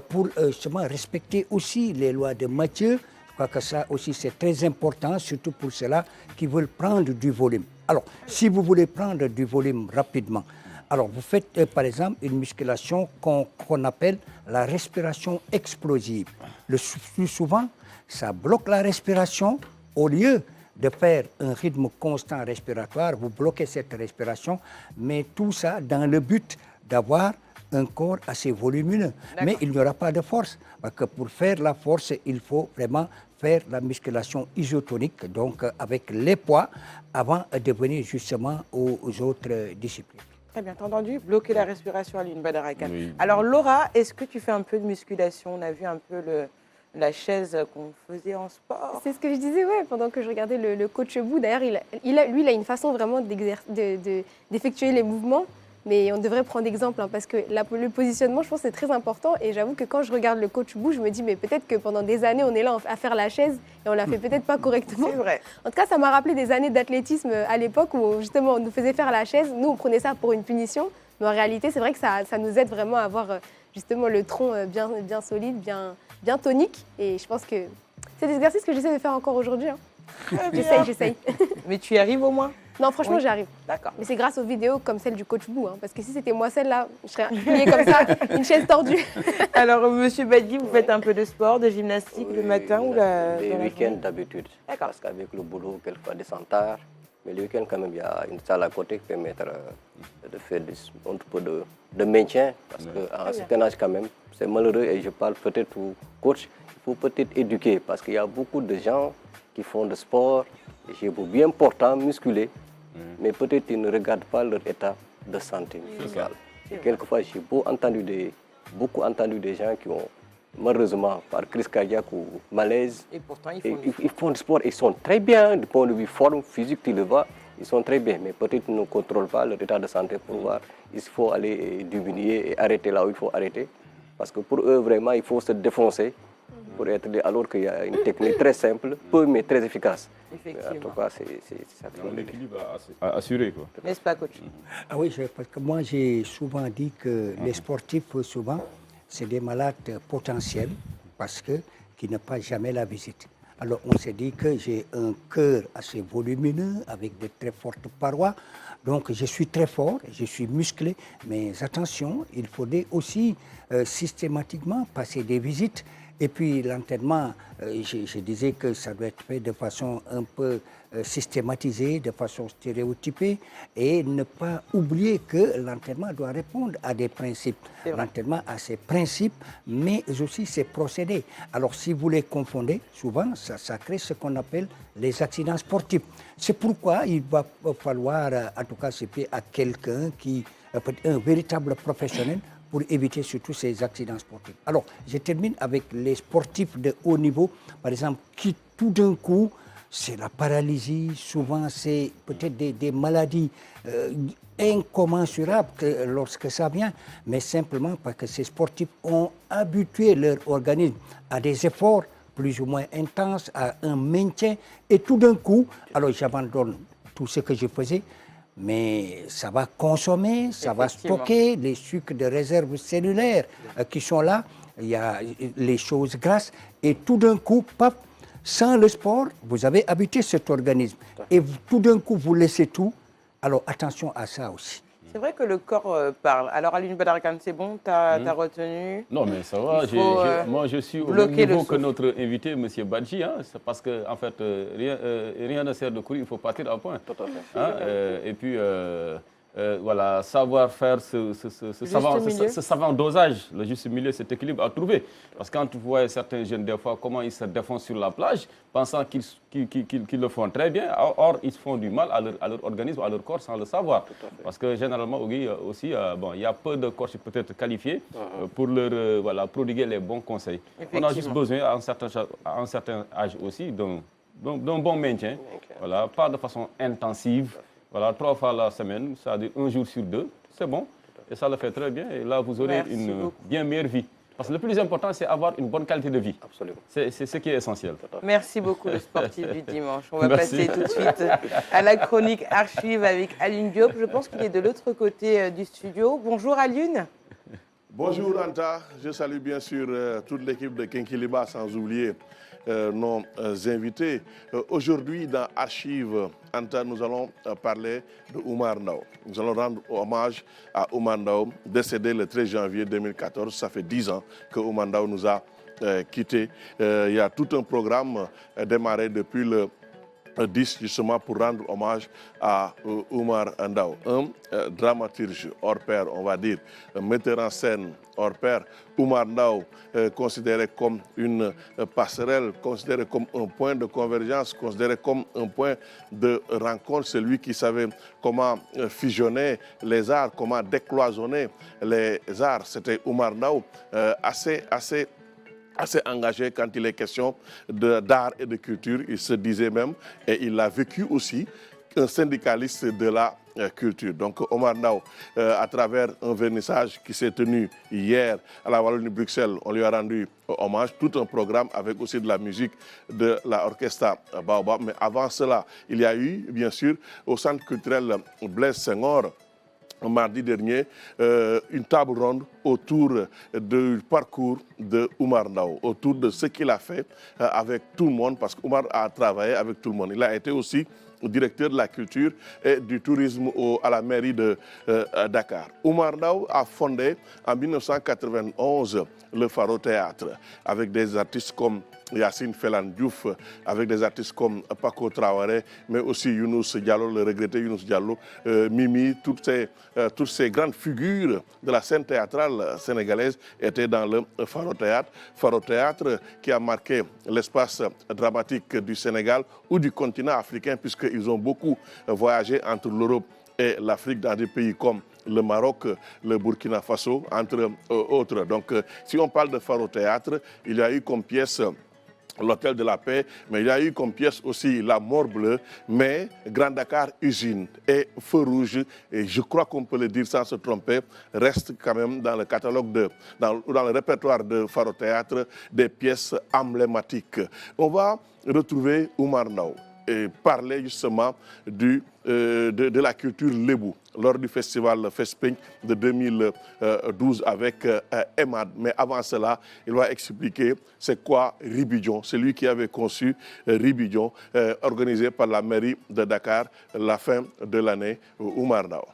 pour justement respecter aussi les lois de Matthieu. Je crois que ça aussi c'est très important, surtout pour ceux-là qui veulent prendre du volume. Alors, si vous voulez prendre du volume rapidement, alors vous faites par exemple une musculation qu'on appelle la respiration explosive. Le plus souvent, ça bloque la respiration. Au lieu de faire un rythme constant respiratoire, vous bloquez cette respiration, mais tout ça dans le but d'avoir un corps assez volumineux. Mais il n'y aura pas de force, parce que pour faire la force, il faut vraiment faire la musculation isotonique, donc avec les poids, avant de venir justement aux autres disciplines. Très bien, t'as entendu? Bloquer la respiration, Alioune Badara Kane. Oui. Alors Laura, est-ce que tu fais un peu de musculation? On a vu un peu la chaise qu'on faisait en sport. C'est ce que je disais, ouais, pendant que je regardais le coach Bou. D'ailleurs, lui, il a une façon vraiment d'effectuer les mouvements. Mais on devrait prendre exemple, hein, parce que le positionnement, je pense, c'est très important. Et j'avoue que quand je regarde le coach Bou, je me dis, mais peut-être que pendant des années, on est là à faire la chaise et on la fait peut-être pas correctement. C'est vrai. En tout cas, ça m'a rappelé des années d'athlétisme à l'époque où justement on nous faisait faire la chaise. Nous, on prenait ça pour une punition. Mais en réalité, c'est vrai que ça nous aide vraiment à avoir justement le tronc bien solide, bien tonique. Et je pense que c'est des exercices que j'essaie de faire encore aujourd'hui. Hein. J'essaye. Mais tu y arrives au moins? Non, franchement, Oui. j'y arrive. D'accord. Mais c'est grâce aux vidéos comme celle du coach Bou. Hein, parce que si c'était moi celle-là, je serais pliée comme ça, une chaise tordue. Alors, Monsieur Badi, vous faites un peu de sport, de gymnastique le matin ou les dans la week-ends journée? d'habitude. D'accord. Parce qu'avec le boulot, quelquefois descend tard. Mais le week-end, quand même, il y a une salle à côté qui permet de faire un peu de maintien. Parce qu'à un certain âge, quand même, c'est malheureux. Et je parle peut-être au coach, il faut peut-être éduquer. Parce qu'il y a beaucoup de gens qui font du sport, et c'est bien portant, musculé. Mais peut-être ils ne regardent pas leur état de santé musicale. Et quelquefois, j'ai beaucoup entendu des gens qui ont, malheureusement, par crise cardiaque ou malaise, Et pourtant, ils font du sport, ils sont très bien, du point de vue forme physique, tu le vois, ils sont très bien. Mais peut-être ils ne contrôlent pas leur état de santé pour voir. Il faut aller diminuer et arrêter là où il faut arrêter. Parce que pour eux, vraiment, il faut se défoncer. Pour être, alors qu'il y a une technique très simple, peu mais très efficace. En tout cas, c'est ça. L'équilibre à assurer, quoi. N'est-ce pas, coach? Ah oui, parce que moi j'ai souvent dit que les sportifs, souvent, c'est des malades potentiels parce que qui ne passent jamais la visite. Alors on s'est dit que j'ai un cœur assez volumineux avec de très fortes parois. Donc je suis très fort, je suis musclé, mais attention, il faudrait aussi systématiquement passer des visites. Et puis l'entraînement, je disais que ça doit être fait de façon un peu systématisée, de façon stéréotypée, et ne pas oublier que l'entraînement doit répondre à des principes. L'entraînement a ses principes, mais aussi ses procédés. Alors si vous les confondez, souvent ça crée ce qu'on appelle les accidents sportifs. C'est pourquoi il va falloir en tout cas se fier à quelqu'un qui peut être un véritable professionnel pour éviter surtout ces accidents sportifs. Alors, je termine avec les sportifs de haut niveau, par exemple, qui tout d'un coup, c'est la paralysie, souvent c'est peut-être des maladies incommensurables lorsque ça vient, mais simplement parce que ces sportifs ont habitué leur organisme à des efforts plus ou moins intenses, à un maintien, et tout d'un coup, alors j'abandonne tout ce que je faisais, mais ça va consommer, ça va stocker les sucres de réserve cellulaire qui sont là, il y a les choses grasses, et tout d'un coup, paf, sans le sport, vous avez habitué cet organisme. Et tout d'un coup, vous laissez tout. Alors attention à ça aussi. C'est vrai que le corps parle. Alors Alioune Badara Kane, c'est bon, t'as retenu? Non, mais ça va. Moi, je suis au même niveau que notre invité, M. Badji. Hein, parce qu'en fait, rien ne sert de courir, il faut partir à point. Tout à fait. Hein, et puis, voilà, savoir faire ce savant dosage, le juste milieu, cet équilibre à trouver. Parce que quand vous voyez certains jeunes, des fois, comment ils se défendent sur la plage, pensant qu'ils le font très bien, or ils font du mal à leur organisme, à leur corps sans le savoir. Parce que généralement, aussi, bon, il y a peu de coachs peut-être qualifiés pour leur voilà, prodiguer les bons conseils. On a juste besoin, à un certain âge aussi, d'un bon maintien, voilà, pas de façon intensive. Voilà, 3 fois la semaine, c'est-à-dire 1 jour sur 2, c'est bon. Et ça le fait très bien. Et là, vous aurez une bien meilleure vie. Parce que le plus important, c'est avoir une bonne qualité de vie. Absolument. C'est ce qui est essentiel. Merci beaucoup, le sportif du dimanche. On va passer tout de suite à la chronique archive avec Alioune Diop. Je pense qu'il est de l'autre côté du studio. Bonjour Alioune. Bonjour Anta. Je salue bien sûr toute l'équipe de Kinkeliba, sans oublier nos invités. Aujourd'hui, dans Archives, Anta, nous allons parler de Oumar Ndao. Nous allons rendre hommage à Oumar Ndao, décédé le 13 janvier 2014. Ça fait 10 ans que Oumar Ndao nous a quittés. Il y a tout un programme démarré depuis le 10 justement pour rendre hommage à Oumar Ndao, un dramaturge hors pair, on va dire, un metteur en scène hors pair. Oumar Ndao, considéré comme une passerelle, considéré comme un point de convergence, considéré comme un point de rencontre, celui qui savait comment fusionner les arts, comment décloisonner les arts. C'était Oumar Ndao, assez engagé quand il est question d'art et de culture. Il se disait même, et il l'a vécu aussi, un syndicaliste de la culture. Donc Oumar Ndao, à travers un vernissage qui s'est tenu hier à la Wallonie-Bruxelles, on lui a rendu hommage, tout un programme avec aussi de la musique de l'orchestre Baobab. Mais avant cela, il y a eu, bien sûr, au Centre culturel Blaise Senghor, mardi dernier, une table ronde autour du parcours de Oumar Ndao, autour de ce qu'il a fait avec tout le monde, parce qu'Oumar a travaillé avec tout le monde. Il a été aussi directeur de la culture et du tourisme à la mairie de Dakar. Oumar Ndao a fondé en 1991 le Faro Théâtre avec des artistes comme Yacine Felan Diouf, avec des artistes comme Paco Traoré, mais aussi Younous Diallo, le regretté Younous Diallo, Mimi, toutes ces grandes figures de la scène théâtrale sénégalaise étaient dans le Faro Théâtre. Faro Théâtre qui a marqué l'espace dramatique du Sénégal ou du continent africain, puisqu'ils ont beaucoup voyagé entre l'Europe et l'Afrique dans des pays comme le Maroc, le Burkina Faso, entre autres. Donc, si on parle de Faro Théâtre, il y a eu comme pièce l'Hôtel de la Paix, mais il y a eu comme pièce aussi La Mort Bleue, mais Grand Dakar Usine et Feu Rouge, et je crois qu'on peut le dire sans se tromper, reste quand même dans le catalogue, dans le répertoire de Faro Théâtre, des pièces emblématiques. On va retrouver Oumar Ndao et parler justement de la culture lébou lors du festival Fesping de 2012 avec Emad. Mais avant cela, il va expliquer c'est quoi Ribidjon. C'est lui qui avait conçu Ribidjon, organisé par la mairie de Dakar la fin de l'année. Oumar Ndao.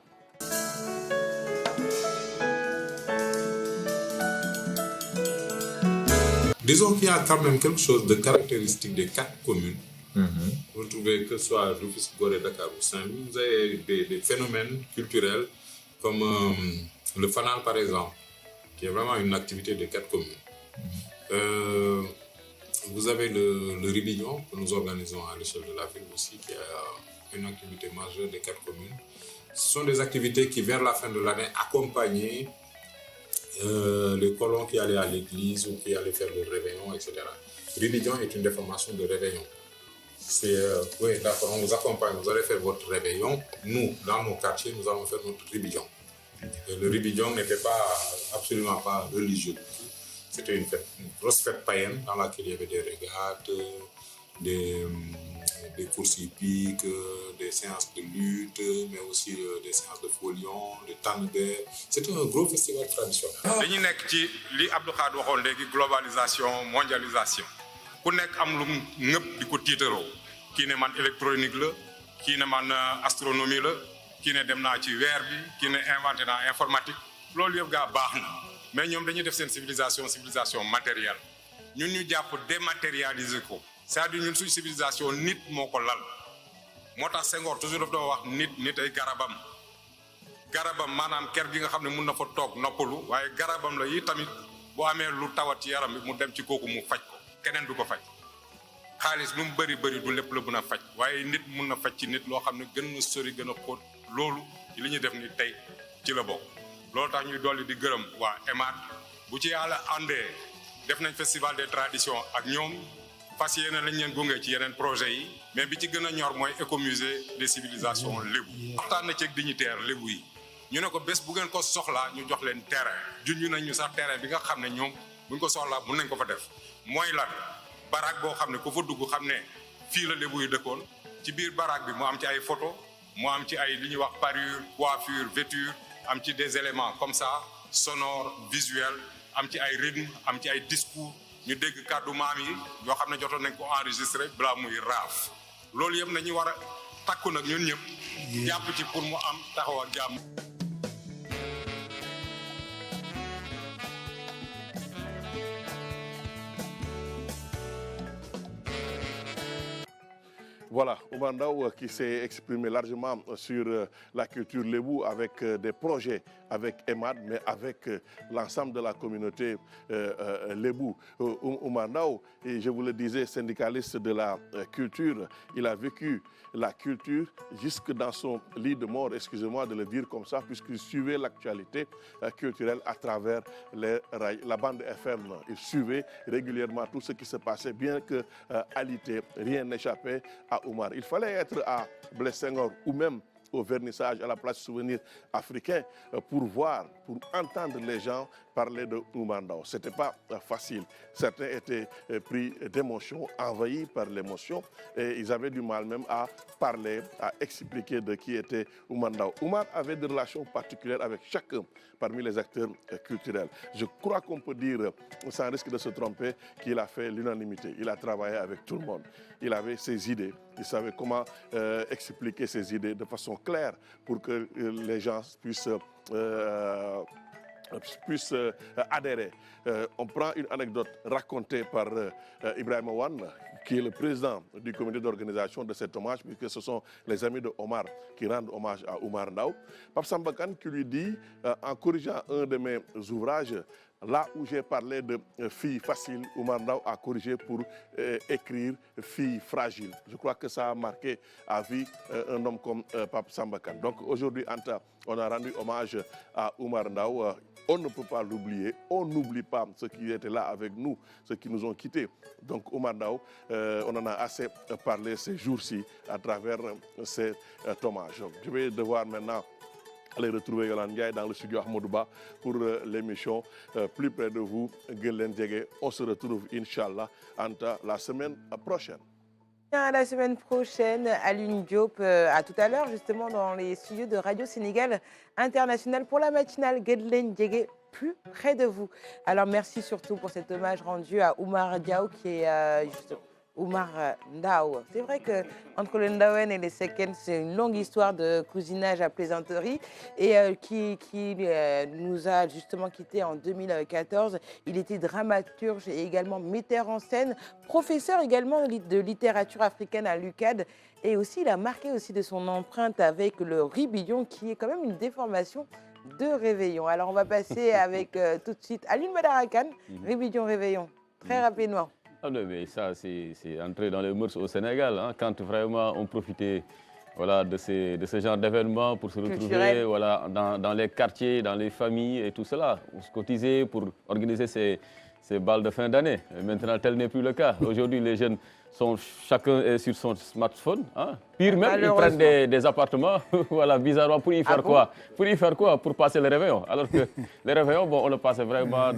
Disons qu'il y a quand même quelque chose de caractéristique des 4 communes. Vous trouvez que ce soit Rufisque, Gorée, Dakar ou Saint-Louis, vous avez des phénomènes culturels comme le fanal par exemple, qui est vraiment une activité des 4 communes. Vous avez le ribignon que nous organisons à l'échelle de la ville aussi, qui est une activité majeure des 4 communes. Ce sont des activités qui, vers la fin de l'année, accompagnaient les colons qui allaient à l'église ou qui allaient faire le réveillon, etc. Ribignon est une déformation de réveillon. Oui, d'accord, on vous accompagne, vous allez faire votre réveillon. Nous, dans nos quartiers, nous allons faire notre ribignon. Et le ribignon n'était absolument pas religieux. C'était une grosse fête païenne dans laquelle il y avait des régates, des courses hippiques, des séances de lutte, mais aussi des séances de folion, de tanneberg. C'était un gros festival traditionnel. dañu nekk ci li Abdou Khadre waxoon léegi globalisation mondialisation ku nekk am lu ñëpp di ko tiitaroo kii ne man électronique la kii ne man astronomie la kii ne dem naa ci weer bi kii ne inventé naa informatique loolu yëpp gaa baax na mais ñoom dañuy def seen civilisation matérielle ñun ñu jàpp dématérialiser ko c'est-à-dire ñun suñu civilisation nit moo ko lal moo tax Senghor toujours daf doon wax nit ay garabam maanaam ker gi nga xam ne mun na fa toog noppalu waaye garabam la yi tamit boo amee lu tawat ci yaram bi mu dem ci kooku mu faj ko keneen du ko faj xaalis lu mu bëri du lépp la mën a faj waaye nit mun na faj ci nit loo xam ne gën na sori gën a xóot loolu ci li ñuy def ni tey ci la bokk loolu tax ñuy dolli di gërëm waa EMAD bu ci yàlla àndee def nañ festival des traditions ak ñoom fas yéene lañ leen gunge ci yeneen projet yi mais bi ci gën a ñor mooy écomusée des civilisations lébu waxtaan na ceeg dignitaire lébu yi ñu ne ko bés bu ngeen ko soxlaa ñu jox leen terrain junñu nañ ñu sax terrain bi nga xam ne ñoom buñ ko soxlaa mun nañ ko fa def mooy lan baraak boo xam ne ku fa dugg xam ne fii la lébu yi dëkkoon ci biir baraak bi mu am ci ay photo mu am ci ay li ñuy wax parure coiffure vêture am ci des éléments comme ça sonore visuel am ci ay rythme am ci ay discours ñu dégg kàddu maam yi yoo xam ne jotoon nañ ko enregistré balaa muy raaf loolu yëpp nañu war a takku nag ñun ñëpp jàpp ci pour mu am taxaw ak jàmm. Voilà, Oumar Ndao qui s'est exprimé largement sur la culture lébou avec des projets avec EMAD, mais avec l'ensemble de la communauté lébou. Oumar Ndao, et je vous le disais, syndicaliste de la culture, il a vécu la culture jusque dans son lit de mort, excusez-moi de le dire comme ça, puisqu'il suivait l'actualité culturelle à travers la bande FM. Il suivait régulièrement tout ce qui se passait, bien que alité, rien n'échappait à Oumar. Il fallait être à Blaise Senghor ou même au vernissage à la place Souvenir africain pour voir, pour entendre les gens parler de Oumar Ndao. Ce n'était pas facile. Certains étaient pris d'émotion, envahis par l'émotion, et ils avaient du mal même à parler, à expliquer de qui était Oumar Ndao. Oumar avait des relations particulières avec chacun parmi les acteurs culturels. Je crois qu'on peut dire, sans risque de se tromper, qu'il a fait l'unanimité. Il a travaillé avec tout le monde. Il avait ses idées. Il savait comment expliquer ses idées de façon claire pour que les gens puissent adhérer. On prend une anecdote racontée par Ibrahima Wane, qui est le président du comité d'organisation de cet hommage, puisque ce sont les amis de Omar qui rendent hommage à Oumar Ndao. Pape Samba Kane qui lui dit, en corrigeant un de mes ouvrages, là où j'ai parlé de filles faciles, Oumar Ndao a corrigé pour écrire filles fragiles. Je crois que ça a marqué à vie un homme comme Pape Samba Kane. Donc aujourd'hui, Anta, on a rendu hommage à Oumar Ndao. On ne peut pas l'oublier. On n'oublie pas ceux qui étaient là avec nous, ceux qui nous ont quittés. Donc Oumar Ndao, on en a assez parlé ces jours-ci à travers cet hommage. Je vais devoir maintenant aller retrouver Yolande Ndiaye dans le studio Ahmadouba pour l'émission Plus près de vous, Guelen Djege. On se retrouve, Inch'Allah, Anta, la semaine prochaine. À la semaine prochaine, Alioune Diop, à tout à l'heure, justement, dans les studios de Radio Sénégal International pour la matinale Guelen Djege, plus près de vous. Alors, merci surtout pour cet hommage rendu à Oumar Ndao qui est justement... Oumar Ndao. C'est vrai qu'entre le Ndawen et les Sekens, c'est une longue histoire de cousinage à plaisanterie et qui nous a justement quittés en 2014. Il était dramaturge et également metteur en scène, professeur également de littérature africaine à l'UCAD et aussi il a marqué aussi de son empreinte avec le ribillon qui est quand même une déformation de réveillon. Alors on va passer avec tout de suite Aline Badarakan, ribillon réveillon, très rapidement. Ah non, mais ça, c'est entré dans les mœurs au Sénégal, hein, quand vraiment on profitait voilà, de ce genre d'événements pour se retrouver voilà, dans les quartiers, dans les familles et tout cela. On se cotisait pour organiser ces balles de fin d'année. Maintenant, tel n'est plus le cas. Aujourd'hui, les jeunes, chacun est sur son smartphone. Hein. Pire même, ils prennent des appartements, voilà, bizarrement, pour y faire quoi? Pour y faire quoi? Pour passer le réveillon. Alors que les réveillons, bon, on le passait vraiment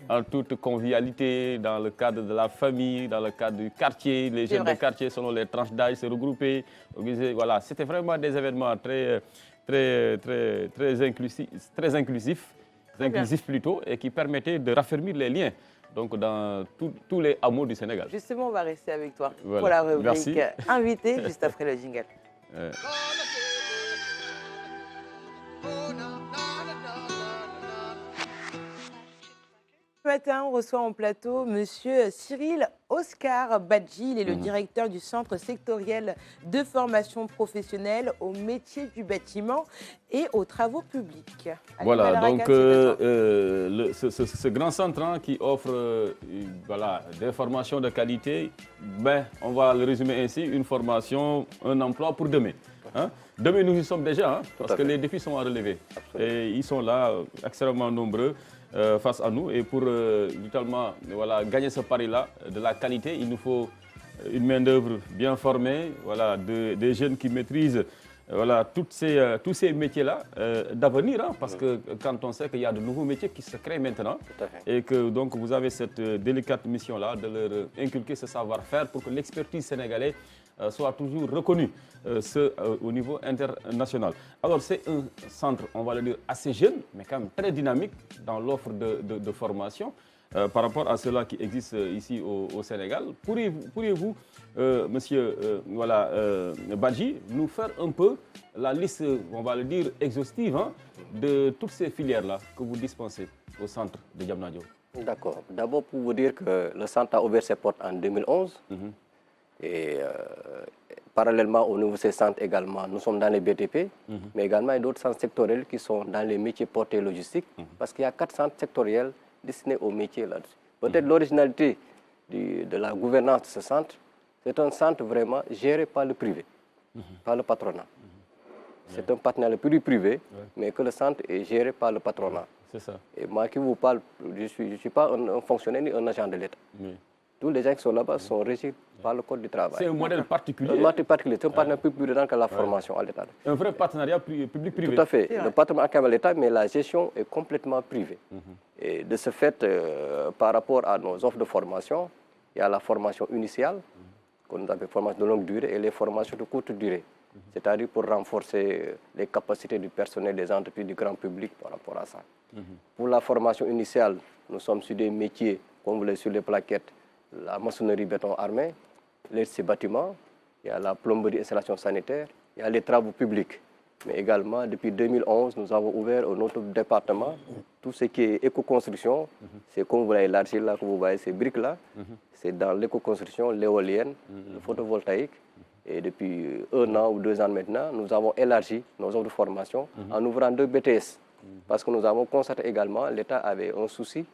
en toute convivialité, dans le cadre de la famille, dans le cadre du quartier. Les jeunes de quartier, selon les tranches d'âge, se regroupaient. Voilà, c'était vraiment des événements très inclusifs plutôt, et qui permettaient de raffermir les liens. Donc, dans tous les hameaux du Sénégal. Justement, on va rester avec toi pour la rubrique invité, juste après le jingle. Ce matin, on reçoit en plateau Monsieur Cyril Oscar Badji. Il est le directeur du Centre sectoriel de formation professionnelle aux métiers du bâtiment et aux travaux publics. Voilà, donc ce grand centre hein, qui offre voilà, des formations de qualité, ben, on va le résumer ainsi, une formation, un emploi pour demain. Hein? Demain, nous y sommes déjà, hein, parce que les défis sont à relever. Et ils sont là, extrêmement nombreux. Face à nous et pour totalement voilà, gagner ce pari-là de la qualité, il nous faut une main-d'œuvre bien formée, voilà, des jeunes qui maîtrisent voilà, tous ces métiers-là d'avenir, hein, parce que quand on sait qu'il y a de nouveaux métiers qui se créent maintenant et que donc vous avez cette délicate mission-là de leur inculquer ce savoir-faire pour que l'expertise sénégalaise soit toujours reconnue au niveau international. Alors c'est un centre, on va le dire, assez jeune, mais quand même très dynamique dans l'offre de formation par rapport à cela qui existe ici au Sénégal. Pourriez-vous, monsieur voilà, Badji, nous faire un peu la liste, on va le dire, exhaustive hein, de toutes ces filières-là que vous dispensez au centre de Diamniadio? D'accord. D'abord pour vous dire que le centre a ouvert ses portes en 2011. Et parallèlement au niveau de ces centres également, nous sommes dans les BTP, mais également il y a d'autres centres sectoriels qui sont dans les métiers portés logistiques, parce qu'il y a 4 centres sectoriels destinés aux métiers là-dessus. Peut-être l'originalité de la gouvernance de ce centre, c'est un centre vraiment géré par le privé, par le patronat. C'est un partenariat public-privé, mais que le centre est géré par le patronat. C'est ça. Et moi qui vous parle, je ne suis pas un fonctionnaire ni un agent de l'État. Tous les gens qui sont là-bas sont régis par le Code du travail. C'est un modèle particulier. Un modèle particulier. C'est un partenariat public-privé que la formation à l'État. Un vrai partenariat public-privé. Tout à fait. Le partenariat à l'État, mais la gestion est complètement privée. Et de ce fait, par rapport à nos offres de formation, il y a la formation initiale, qu'on appelle formation de longue durée, et les formations de courte durée. C'est-à-dire pour renforcer les capacités du personnel des entreprises du grand public par rapport à ça. Pour la formation initiale, nous sommes sur des métiers, comme vous l'avez sur les plaquettes, la maçonnerie béton armé, les bâtiments, il y a la plomberie installation sanitaire, il y a les travaux publics. Mais également, depuis 2011, nous avons ouvert un autre département, tout ce qui est éco-construction. C'est comme vous l'avez élargi là, que vous voyez ces briques-là. C'est dans l'éco-construction, l'éolienne, le photovoltaïque. Et depuis 1 an ou 2 ans maintenant, nous avons élargi nos offres de formation en ouvrant 2 BTS. Parce que nous avons constaté également, l'État avait un souci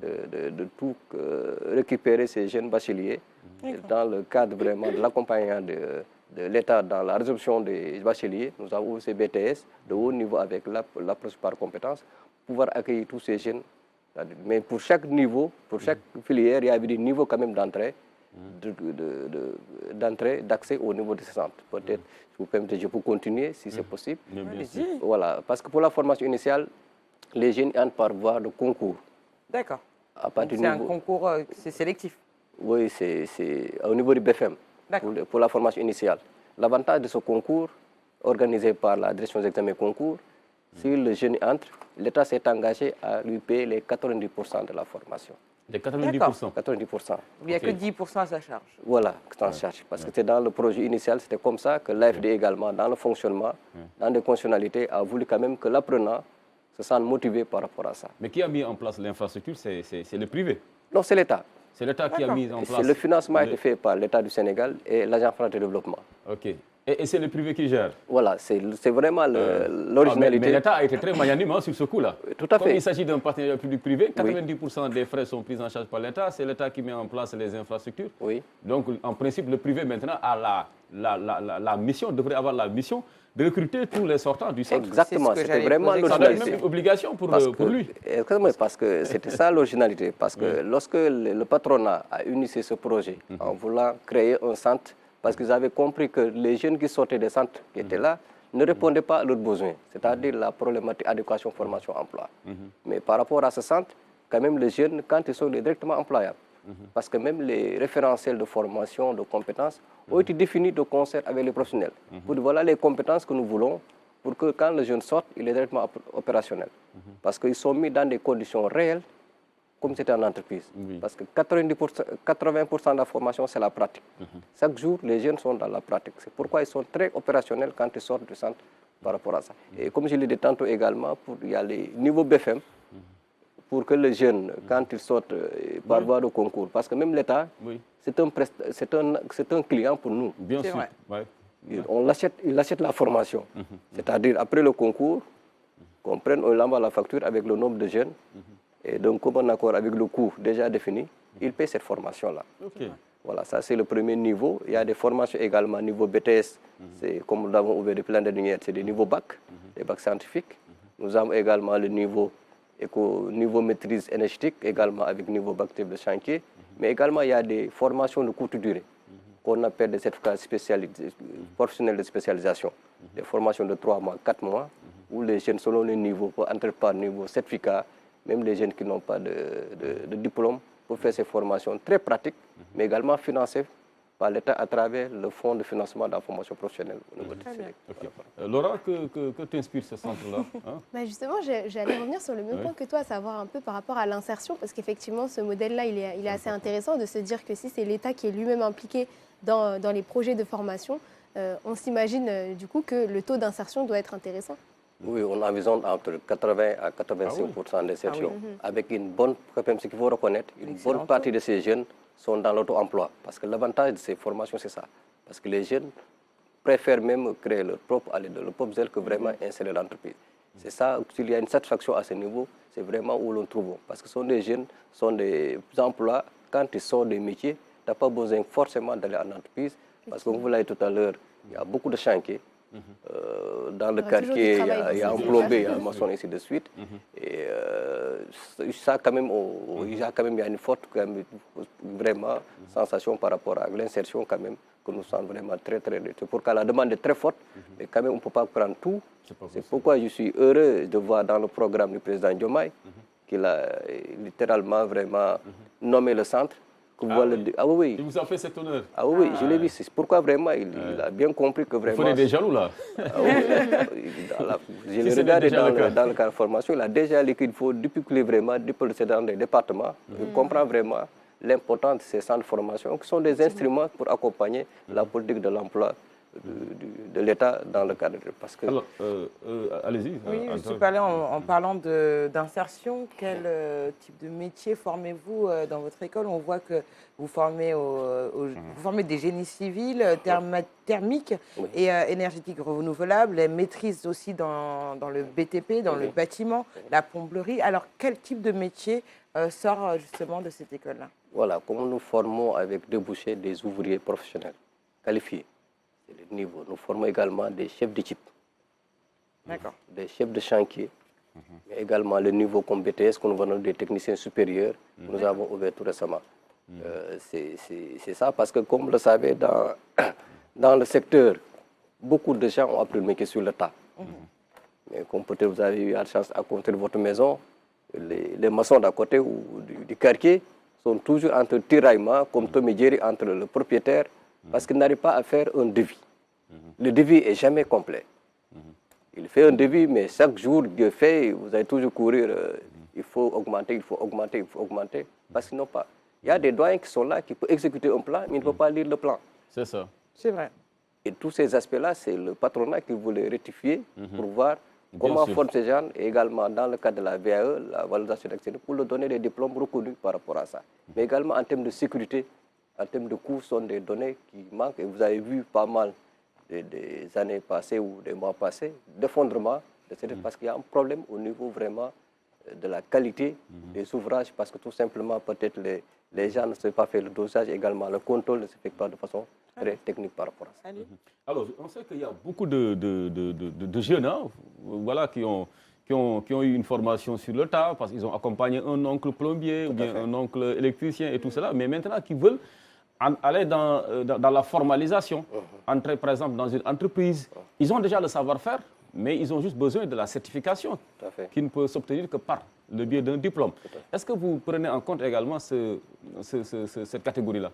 de tout récupérer ces jeunes bacheliers dans le cadre vraiment de l'accompagnement de l'État dans la résolution des bacheliers. Nous avons ouvert ces BTS de haut niveau avec l'approche par compétence pour pouvoir accueillir tous ces jeunes. Mais pour chaque niveau, pour chaque filière, il y avait des niveaux quand même d'entrée, d'accès au niveau de ces centres. Peut-être, si vous permettez, je peux continuer si c'est possible. Voilà, parce que pour la formation initiale, les jeunes entrent par voie de concours. D'accord. C'est un concours sélectif. Oui, c'est au niveau du BFM, pour la formation initiale. L'avantage de ce concours, organisé par la direction des examens concours, si le jeune entre, l'État s'est engagé à lui payer les 90% de la formation. De 90%. 90%. Il n'y a que 10% à sa charge. Voilà, en charge. Parce que c'était dans le projet initial, c'était comme ça que l'AFD également, dans le fonctionnement, dans des conditionnalités, a voulu quand même que l'apprenant se sente motivé par rapport à ça. Mais qui a mis en place l'infrastructure? C'est le privé? Non, c'est l'État. C'est l'État qui a mis en place. Le financement a été fait par l'État du Sénégal et l'Agence française de développement. Ok. Et c'est le privé qui gère? Voilà, c'est vraiment l'originalité. Mais l'État a été très magnanime sur ce coup-là. Tout à fait. Comme il s'agit d'un partenariat public-privé, 90% des frais sont pris en charge par l'État. C'est l'État qui met en place les infrastructures. Oui. Donc, en principe, le privé maintenant a la mission, devrait avoir la mission de recruter tous les sortants du centre. Exactement, c'était vraiment l'originalité. Ça donne même une obligation pour lui. Exactement, parce que c'était ça l'originalité. Parce que lorsque le patronat a initié ce projet en voulant créer un centre, parce qu'ils avaient compris que les jeunes qui sortaient des centres qui étaient là ne répondaient pas à leurs besoins, c'est-à-dire la problématique éducation, formation, emploi. Mais par rapport à ce centre, quand même les jeunes, quand ils sont directement employables, parce que même les référentiels de formation, de compétences ont été définis de concert avec les professionnels. Pour dire, voilà les compétences que nous voulons pour que quand le jeune sorte, il est directement opérationnel. Parce qu'ils sont mis dans des conditions réelles, comme c'était en entreprise. Parce que 80% de la formation, c'est la pratique. Chaque jour, les jeunes sont dans la pratique. C'est pourquoi ils sont très opérationnels quand ils sortent du centre par rapport à ça. Et comme je l'ai dit tantôt également, il y a les niveaux BFM, pour que les jeunes, quand ils sortent par voie de concours, parce que même l'État, c'est un client pour nous. Bien sûr. Il achète la formation. C'est-à-dire, après le concours, qu'on prenne un lampe à la facture avec le nombre de jeunes, et donc, comme un accord avec le coût déjà défini, il paie cette formation-là. Voilà, ça c'est le premier niveau. Il y a des formations également niveau BTS, c'est comme nous avons ouvert des plans de lumière, c'est des niveaux bac, des bacs scientifiques. Nous avons également le niveau maîtrise énergétique, également avec niveau bac de chantier. Mais également, il y a des formations de courte durée, qu'on appelle des certificats professionnels de spécialisation. Des formations de 3 mois, 4 mois, où les jeunes, selon le niveau, peuvent entrer par niveau certificat, même les jeunes qui n'ont pas de diplôme, pour faire ces formations très pratiques, mais également financées par l'État à travers le fonds de financement de la formation professionnelle. Laura, que t'inspire ce centre-là Justement, j'allais revenir sur le même point que toi, à savoir un peu par rapport à l'insertion, parce qu'effectivement, ce modèle-là, il est assez intéressant de se dire que si c'est l'État qui est lui-même impliqué dans les projets de formation, on s'imagine du coup que le taux d'insertion doit être intéressant. Oui, on envisionne entre 80 à 85% d'insertion. Avec une bonne, ce qu'il faut reconnaître, une bonne partie de ces jeunes sont dans l'auto-emploi. Parce que l'avantage de ces formations, c'est ça. Parce que les jeunes préfèrent même créer leur propre zèle que vraiment insérer l'entreprise. C'est ça, s'il y a une satisfaction à ce niveau, c'est vraiment où l'on trouve. Parce que ce sont des jeunes, ce sont des emplois, quand ils sortent des métiers, tu n'as pas besoin forcément d'aller en entreprise. Parce que comme vous l'avez dit tout à l'heure, il y a beaucoup de chantiers. Dans le quartier, il y a un plombier, il y a un maçon, ainsi de suite. Et ça, quand même, il y a une forte vraiment sensation par rapport à l'insertion, quand même, que nous sommes vraiment très, très. C'est pourquoi la demande est très forte, mais quand même, on ne peut pas prendre tout. C'est pourquoi je suis heureux de voir dans le programme du président Diomaye qu'il a littéralement vraiment nommé le centre. Oui. Il vous a fait cet honneur. Oui, je l'ai vu. C'est pourquoi vraiment il a bien compris que vraiment. Vous prenez des jaloux là. Je l'ai regardé dans le cadre de formation. Il a déjà dit qu'il faut, depuis qu'il est vraiment déplacé dans les départements, il comprend vraiment l'importance de ces centres de formation, qui sont des instruments pour accompagner la politique de l'emploi de l'État dans le cadre de... Parce que... Alors, allez-y. Oui, je suis parlé en parlant d'insertion. Quel type de métier formez-vous dans votre école? On voit que vous formez, vous formez des génies civils, thermiques et énergétiques renouvelables, les maîtrises aussi dans le BTP, dans le bâtiment, la plomberie. Alors, quel type de métier sort justement de cette école-là? Voilà, comme nous formons avec débouchés des ouvriers professionnels qualifiés. Le niveau. Nous formons également des chefs d'équipe, des chefs de chantier, mais également le niveau comme BTS, que nous venons des techniciens supérieurs, que nous avons ouvert tout récemment. C'est ça, parce que comme vous le savez, dans le secteur, beaucoup de gens ont appris le métier sur le tas. Mais comme peut-être vous avez eu la chance à construire votre maison, les maçons d'à côté ou du quartier sont toujours entre tiraillements, comme Tom et Jerry, entre le propriétaire, parce qu'il n'arrive pas à faire un devis. Le devis n'est jamais complet. Il fait un devis, mais chaque jour, Dieu fait, vous allez toujours courir il faut augmenter, il faut augmenter, il faut augmenter. Parce qu'ils n'ont pas. Il y a des doyens qui sont là, qui peuvent exécuter un plan, mais ils ne peuvent pas lire le plan. C'est ça. C'est vrai. Et tous ces aspects-là, c'est le patronat qui voulait rectifier pour voir comment former ces gens, et également dans le cadre de la VAE, la valorisation d'excellence, pour leur donner des diplômes reconnus par rapport à ça. Mais également en termes de sécurité, en termes de coûts, sont des données qui manquent. Et vous avez vu pas mal des années passées ou des mois passés, d'effondrement, parce qu'il y a un problème au niveau vraiment de la qualité des ouvrages, parce que tout simplement, peut-être les gens ne savent pas faire le dosage, également le contrôle ne se fait pas de façon très technique par rapport à ça. Alors, on sait qu'il y a beaucoup de jeunes voilà, qui ont eu une formation sur le tas, parce qu'ils ont accompagné un oncle plombier ou bien un oncle électricien et tout cela, mais maintenant qui veulent aller dans la formalisation, entrer par exemple dans une entreprise. Ils ont déjà le savoir-faire, mais ils ont juste besoin de la certification qui ne peut s'obtenir que par le biais d'un diplôme. Est-ce que vous prenez en compte également cette catégorie-là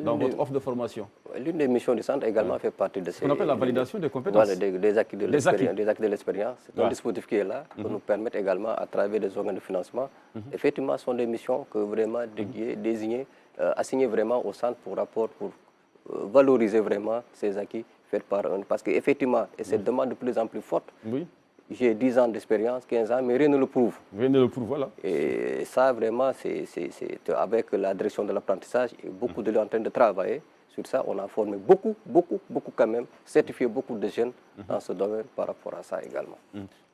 dans votre offre de formation? L'une des missions du centre également fait partie de ces... On appelle la validation des compétences. Voilà, des acquis de l'expérience. C'est un dispositif qui est là, pour nous permettre également, à travers des organes de financement, effectivement, ce sont des missions que vraiment désignées, assignées vraiment au centre pour valoriser vraiment ces acquis faits par un... Parce qu'effectivement, et cette demande de plus en plus forte, j'ai 10 ans d'expérience, 15 ans, mais rien ne le prouve. Rien ne le prouve, voilà. Et ça, vraiment, c'est avec la direction de l'apprentissage, et beaucoup de gens en train de travailler sur ça. On a formé beaucoup quand même, certifié beaucoup de jeunes dans ce domaine par rapport à ça également.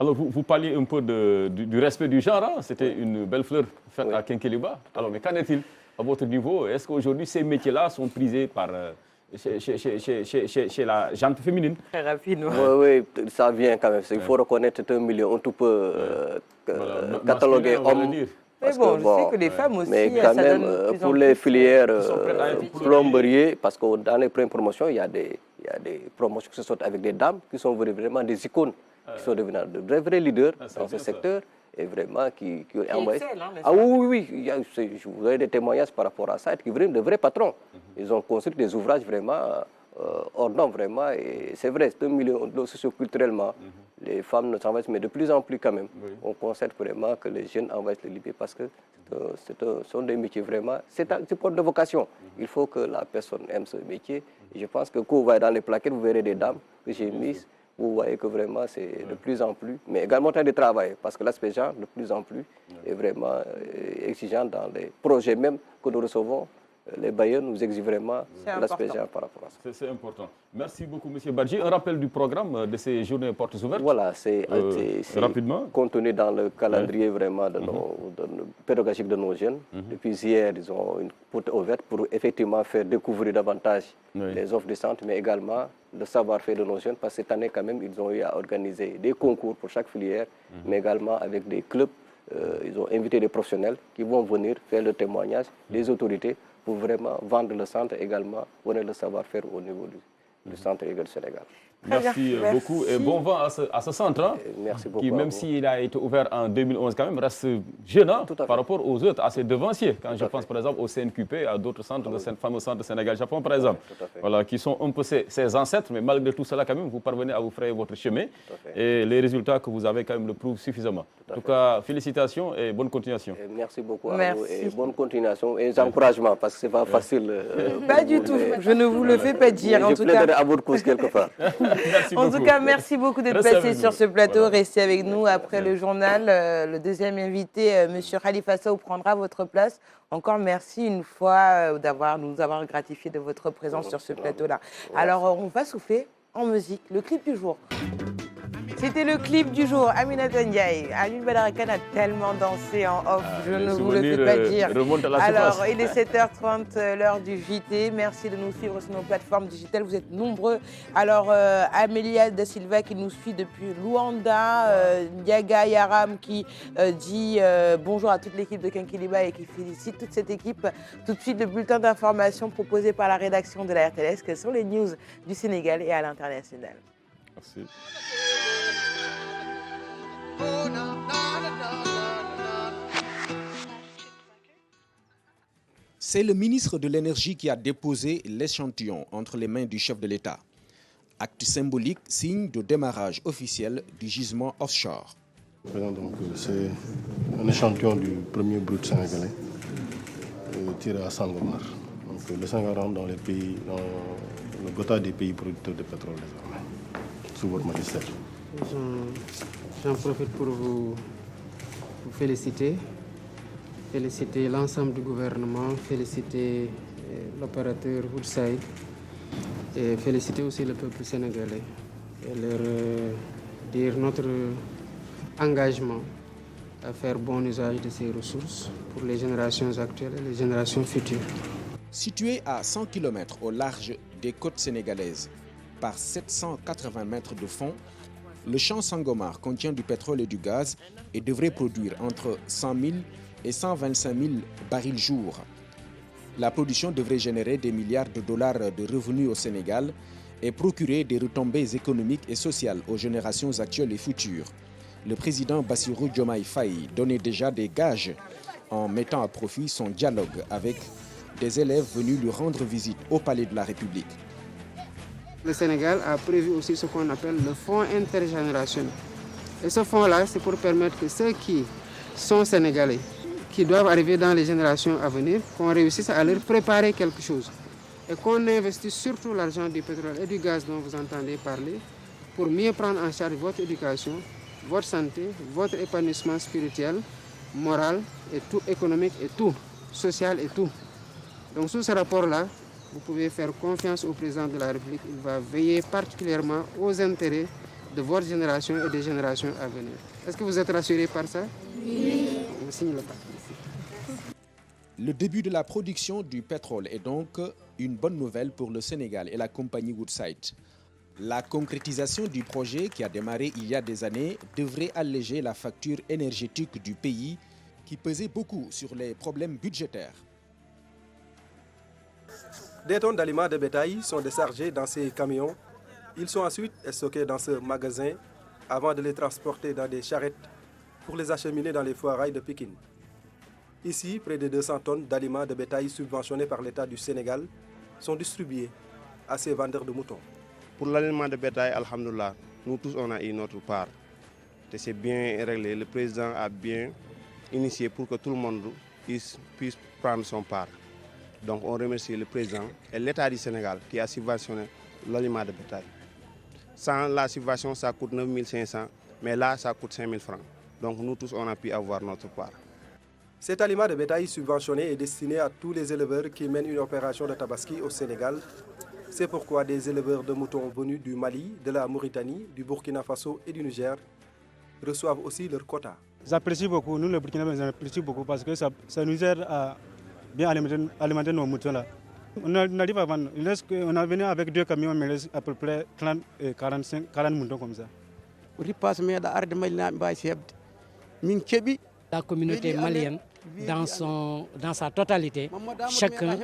Alors, vous parliez un peu du respect du genre, hein? C'était une belle fleur faite à Kénkéliba. Alors, mais qu'en est-il à votre niveau? Est-ce qu'aujourd'hui, ces métiers-là sont prisés par... Chez la gente féminine. Très rapidement. Oui, ça vient quand même. Il faut reconnaître un milieu un tout peu catalogué homme. Mais bon, je sais que les femmes aussi, mais quand même, pour les filières plomberies, parce que dans les premières promotions, il y a des promotions qui se sortent avec des dames qui sont vraiment des icônes, qui sont devenues de vrais leaders dans ce secteur. Et vraiment qui envoient... Ah oui, vous avez des témoignages par rapport à ça, qui sont de vrais patrons. Ils ont construit des ouvrages vraiment hors normes, vraiment. Et c'est vrai, c'est un milieu socioculturellement. Les femmes ne s'envoient, mais de plus en plus quand même. On constate vraiment que les jeunes envoient le Libye parce que ce sont des métiers vraiment... C'est un support de vocation. Il faut que la personne aime ce métier. Et je pense que quand vous voyez dans les plaquettes, vous verrez des dames que j'ai mises. Vous voyez que vraiment c'est de plus en plus, mais également en train de travailler, parce que l'aspect genre de plus en plus est vraiment exigeant dans les projets même que nous recevons. Les bailleurs nous exigent vraiment l'aspect genre par rapport à ça. C'est important. Merci beaucoup, M. Badji. Un rappel du programme de ces journées portes ouvertes. Voilà, c'est rapidement contenu dans le calendrier vraiment pédagogique de nos jeunes. Depuis hier, ils ont une porte ouverte pour effectivement faire découvrir davantage les offres du centre, mais également le savoir-faire de nos jeunes, parce que cette année quand même, ils ont eu à organiser des concours pour chaque filière, mais également avec des clubs. Ils ont invité des professionnels qui vont venir faire le témoignage des autorités pour vraiment vendre le centre, également donner le savoir-faire au niveau du centre du Sénégal. Merci beaucoup et bon vent à ce centre, hein, merci beaucoup, qui, même s'il a été ouvert en 2011, quand même reste jeune par rapport aux autres, à ses devanciers. Quand je pense par exemple au CNQP, à d'autres centres, de ce fameux centre de Sénégal-Japon par exemple, voilà, qui sont un peu ses ancêtres, mais malgré tout cela, quand même, vous parvenez à vous frayer votre chemin et les résultats que vous avez quand même le prouvent suffisamment. En tout cas, félicitations et bonne continuation. Et merci beaucoup à vous et bonne continuation et encouragement parce que ce n'est pas facile. Pas du tout, je ne vous le fais pas dire. En tout cas, à votre cause quelque part. En tout cas, merci beaucoup d'être passé sur ce plateau. Restez avec nous après le journal. Le deuxième invité, M. Khalifa Sow, prendra votre place. Encore merci une fois nous avoir gratifié de votre présence sur ce plateau-là. Alors, on va souffler en musique. Le clip du jour. C'était le clip du jour. Aminata Ndiaye. Alioune Badara Kane a tellement dansé en off, je ne vous le fais pas dire. Alors, il est 7h30, l'heure du JT. Merci de nous suivre sur nos plateformes digitales. Vous êtes nombreux. Alors, Amélia Da Silva qui nous suit depuis Luanda. Ndiaga Yaram qui dit bonjour à toute l'équipe de Kénkéliba et qui félicite toute cette équipe. Tout de suite, le bulletin d'information proposé par la rédaction de la RTLS, que sont les news du Sénégal et à l'international. Merci. C'est le ministre de l'Énergie qui a déposé l'échantillon entre les mains du chef de l'État. Acte symbolique, signe de démarrage officiel du gisement offshore. Donc, c'est un échantillon du premier brut sénégalais tiré à Sangomar. Donc, le Sénégal rentre dans le quota des pays producteurs de pétrole désormais, sous votre magistère. J'en profite pour vous féliciter l'ensemble du gouvernement, féliciter l'opérateur Woodside et féliciter aussi le peuple sénégalais et leur dire notre engagement à faire bon usage de ces ressources pour les générations actuelles et les générations futures. Situé à 100 km au large des côtes sénégalaises, par 780 mètres de fond, le champ Sangomar contient du pétrole et du gaz et devrait produire entre 100 000 et 125 000 barils jour. La production devrait générer des milliards de dollars de revenus au Sénégal et procurer des retombées économiques et sociales aux générations actuelles et futures. Le président Bassirou Diomaye Faye donnait déjà des gages en mettant à profit son dialogue avec des élèves venus lui rendre visite au Palais de la République. Le Sénégal a prévu aussi ce qu'on appelle le fonds intergénérationnel. Et ce fonds-là, c'est pour permettre que ceux qui sont sénégalais, qui doivent arriver dans les générations à venir, qu'on réussisse à leur préparer quelque chose. Et qu'on investisse surtout l'argent du pétrole et du gaz dont vous entendez parler pour mieux prendre en charge votre éducation, votre santé, votre épanouissement spirituel, moral et tout économique et tout, social et tout. Donc sous ce rapport-là, vous pouvez faire confiance au président de la République. Il va veiller particulièrement aux intérêts de votre génération et des générations à venir. Est-ce que vous êtes rassurés par ça? Oui. On signe le pacte ici. Le début de la production du pétrole est donc une bonne nouvelle pour le Sénégal et la compagnie Woodside. La concrétisation du projet qui a démarré il y a des années devrait alléger la facture énergétique du pays qui pesait beaucoup sur les problèmes budgétaires. Des tonnes d'aliments de bétail sont déchargées dans ces camions. Ils sont ensuite stockés dans ce magasin avant de les transporter dans des charrettes pour les acheminer dans les foirailles de Pékin. Ici, près de 200 tonnes d'aliments de bétail subventionnés par l'État du Sénégal sont distribués à ces vendeurs de moutons. Pour l'aliment de bétail, alhamdoulilah, nous tous on a eu notre part. Et c'est bien réglé. Le président a bien initié pour que tout le monde puisse prendre son part. Donc on remercie le président et l'État du Sénégal qui a subventionné l'aliment de bétail. Sans la subvention, ça coûte 9 500, mais là, ça coûte 5 000 francs. Donc nous tous, on a pu avoir notre part. Cet aliment de bétail subventionné est destiné à tous les éleveurs qui mènent une opération de tabaski au Sénégal. C'est pourquoi des éleveurs de moutons venus du Mali, de la Mauritanie, du Burkina Faso et du Niger reçoivent aussi leur quota. J'apprécie beaucoup, nous les Burkinabés, j'apprécie beaucoup parce que ça nous aide à bien alimenter nos moutons là. On arrive à vendre. On a venu avec 2 camions, mais il reste à peu près 30 et 40 moutons comme ça. La communauté malienne, dans sa totalité, chacun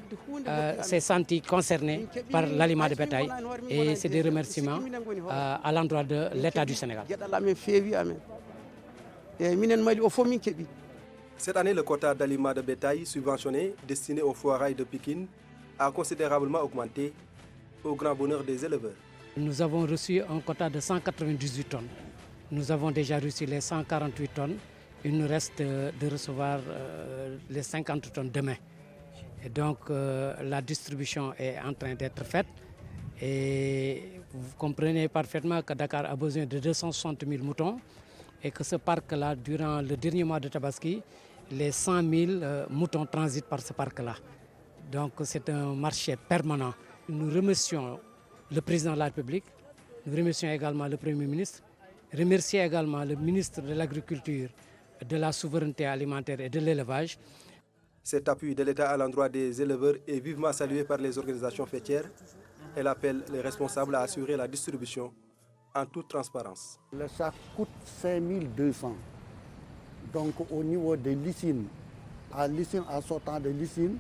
s'est senti concerné par l'aliment de bétail et c'est des remerciements à l'endroit de l'État du Sénégal. Cette année, le quota d'aliments de bétail subventionné destiné aux foirailles de Pékin a considérablement augmenté au grand bonheur des éleveurs. Nous avons reçu un quota de 198 tonnes. Nous avons déjà reçu les 148 tonnes. Il nous reste de recevoir les 50 tonnes demain. Et donc la distribution est en train d'être faite. Et vous comprenez parfaitement que Dakar a besoin de 260 000 moutons et que ce parc-là, durant le dernier mois de Tabaski, les 100 000 moutons transitent par ce parc-là. Donc c'est un marché permanent. Nous remercions le président de la République, nous remercions également le Premier ministre, remercions également le ministre de l'Agriculture, de la souveraineté alimentaire et de l'élevage. Cet appui de l'État à l'endroit des éleveurs est vivement salué par les organisations fêtières. Elle appelle les responsables à assurer la distribution en toute transparence. Le sac coûte 5 200. Donc au niveau de l'ICIN, en sortant de l'ICIN,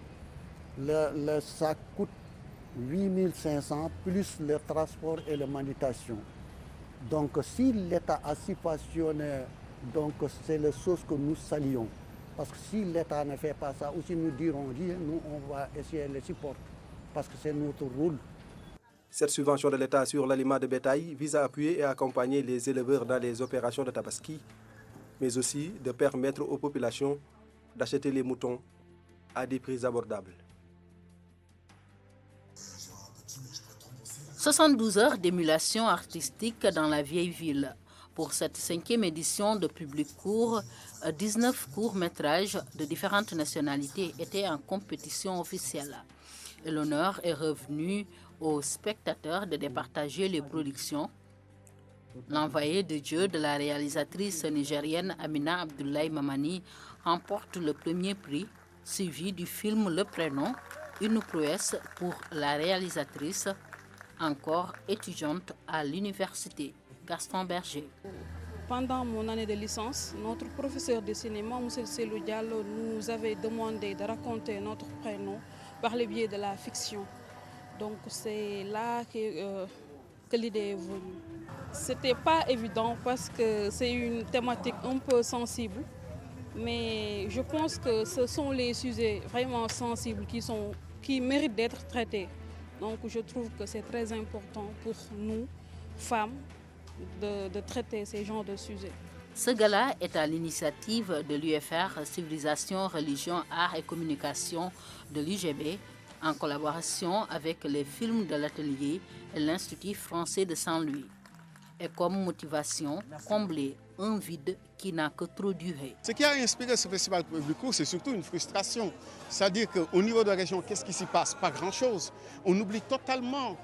le sac coûte 8 500 plus le transport et la manutention. Donc si l'État a subventionné, donc c'est la chose que nous saluons. Parce que si l'État ne fait pas ça, aussi nous dirons rien, nous on va essayer de le supporter. Parce que c'est notre rôle. Cette subvention de l'État sur l'aliment de bétail vise à appuyer et accompagner les éleveurs dans les opérations de tabaski. mais aussi de permettre aux populations d'acheter les moutons à des prix abordables. 72 heures d'émulation artistique dans la vieille ville. Pour cette 5e édition de Public Court, 19 courts-métrages de différentes nationalités étaient en compétition officielle. Et l'honneur est revenu aux spectateurs de départager les productions. L'envoyé de Dieu de la réalisatrice nigérienne Amina Abdoulaye Mamani remporte le premier prix, suivi du film Le Prénom, une prouesse pour la réalisatrice, encore étudiante à l'université. Gaston Berger. Pendant mon année de licence, notre professeur de cinéma, M. Selou Diallo, nous avait demandé de raconter notre prénom par le biais de la fiction. Donc c'est là que l'idée est venue. C'était pas évident parce que c'est une thématique un peu sensible, mais je pense que ce sont les sujets vraiment sensibles qui méritent d'être traités. Donc je trouve que c'est très important pour nous, femmes, de traiter ces genres de sujets. Ce gala est à l'initiative de l'UFR Civilisation, Religion, Arts et Communication de l'UGB en collaboration avec les films de l'atelier et l'Institut français de Saint-Louis. Et comme motivation, combler un vide qui n'a que trop duré. Ce qui a inspiré ce festival Public Court, c'est surtout une frustration. C'est-à-dire qu'au niveau de la région, qu'est-ce qui s'y passe? Pas grand-chose. On oublie totalement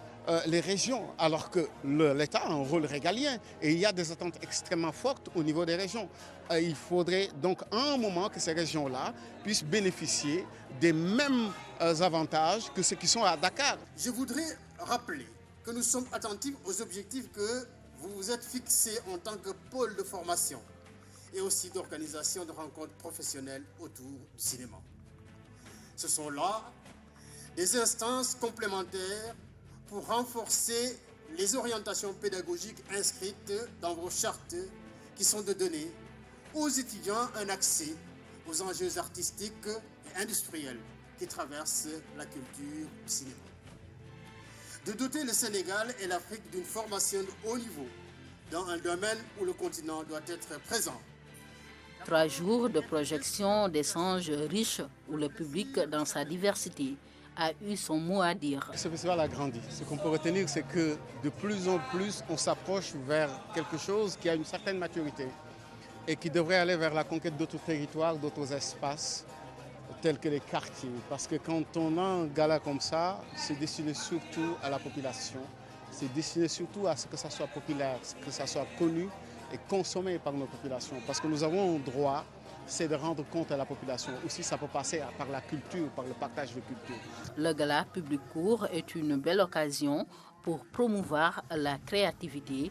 les régions, alors que l'État a un rôle régalien et il y a des attentes extrêmement fortes au niveau des régions. Il faudrait donc à un moment que ces régions-là puissent bénéficier des mêmes avantages que ceux qui sont à Dakar. Je voudrais rappeler que nous sommes attentifs aux objectifs que vous vous êtes fixés en tant que pôle de formation et aussi d'organisation de rencontres professionnelles autour du cinéma. Ce sont là des instances complémentaires pour renforcer les orientations pédagogiques inscrites dans vos chartes qui sont de donner aux étudiants un accès aux enjeux artistiques et industriels qui traversent la culture du cinéma. De doter le Sénégal et l'Afrique d'une formation de haut niveau dans un domaine où le continent doit être présent. 3 jours de projection d'échanges riches où le public, dans sa diversité, a eu son mot à dire. Ce festival a grandi. Ce qu'on peut retenir, c'est que de plus en plus, on s'approche vers quelque chose qui a une certaine maturité et qui devrait aller vers la conquête d'autres territoires, d'autres espaces, tels que les quartiers. Parce que quand on a un gala comme ça, c'est destiné surtout à la population. C'est destiné surtout à ce que ça soit populaire, que ça soit connu et consommé par nos populations. Parce que nous avons un droit, c'est de rendre compte à la population. Aussi, ça peut passer par la culture, par le partage de culture. Le gala Public Court est une belle occasion pour promouvoir la créativité,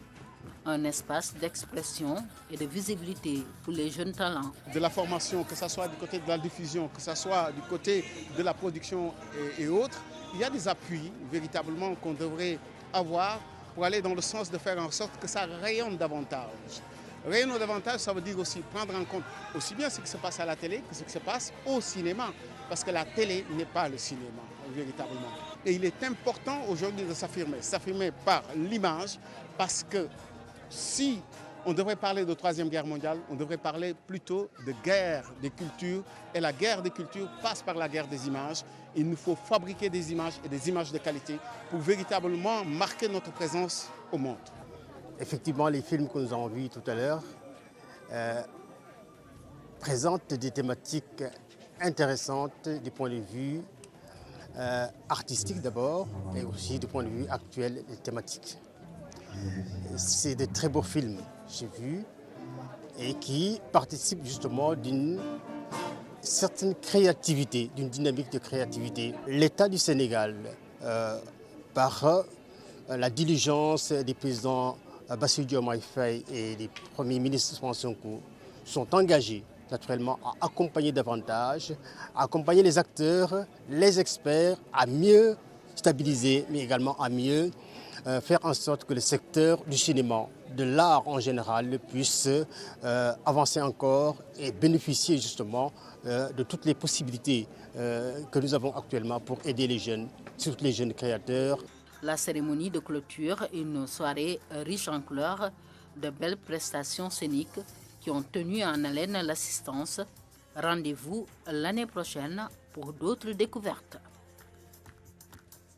un espace d'expression et de visibilité pour les jeunes talents. De la formation, que ce soit du côté de la diffusion, que ce soit du côté de la production et autres, il y a des appuis véritablement qu'on devrait avoir pour aller dans le sens de faire en sorte que ça rayonne davantage. Rayonner davantage, ça veut dire aussi prendre en compte aussi bien ce qui se passe à la télé que ce qui se passe au cinéma. Parce que la télé n'est pas le cinéma, véritablement. Et il est important aujourd'hui de s'affirmer par l'image, parce que si on devrait parler de Troisième Guerre mondiale, on devrait parler plutôt de guerre des cultures. Et la guerre des cultures passe par la guerre des images. Il nous faut fabriquer des images et des images de qualité pour véritablement marquer notre présence au monde. Effectivement, les films que nous avons vus tout à l'heure présentent des thématiques intéressantes du point de vue artistique d'abord, et aussi du point de vue actuel et thématique. C'est de très beaux films, j'ai vu, et qui participent justement d'une certaine créativité, d'une dynamique de créativité. L'État du Sénégal, par la diligence des présidents Bassirou Diomaye Faye et des premiers ministres Ousmane Sonko, sont engagés naturellement à accompagner davantage, à accompagner les acteurs, les experts à mieux stabiliser, mais également à mieux faire en sorte que le secteur du cinéma, de l'art en général, puisse avancer encore et bénéficier justement de toutes les possibilités que nous avons actuellement pour aider les jeunes, surtout les jeunes créateurs. La cérémonie de clôture, une soirée riche en couleurs, de belles prestations scéniques qui ont tenu en haleine l'assistance. Rendez-vous l'année prochaine pour d'autres découvertes.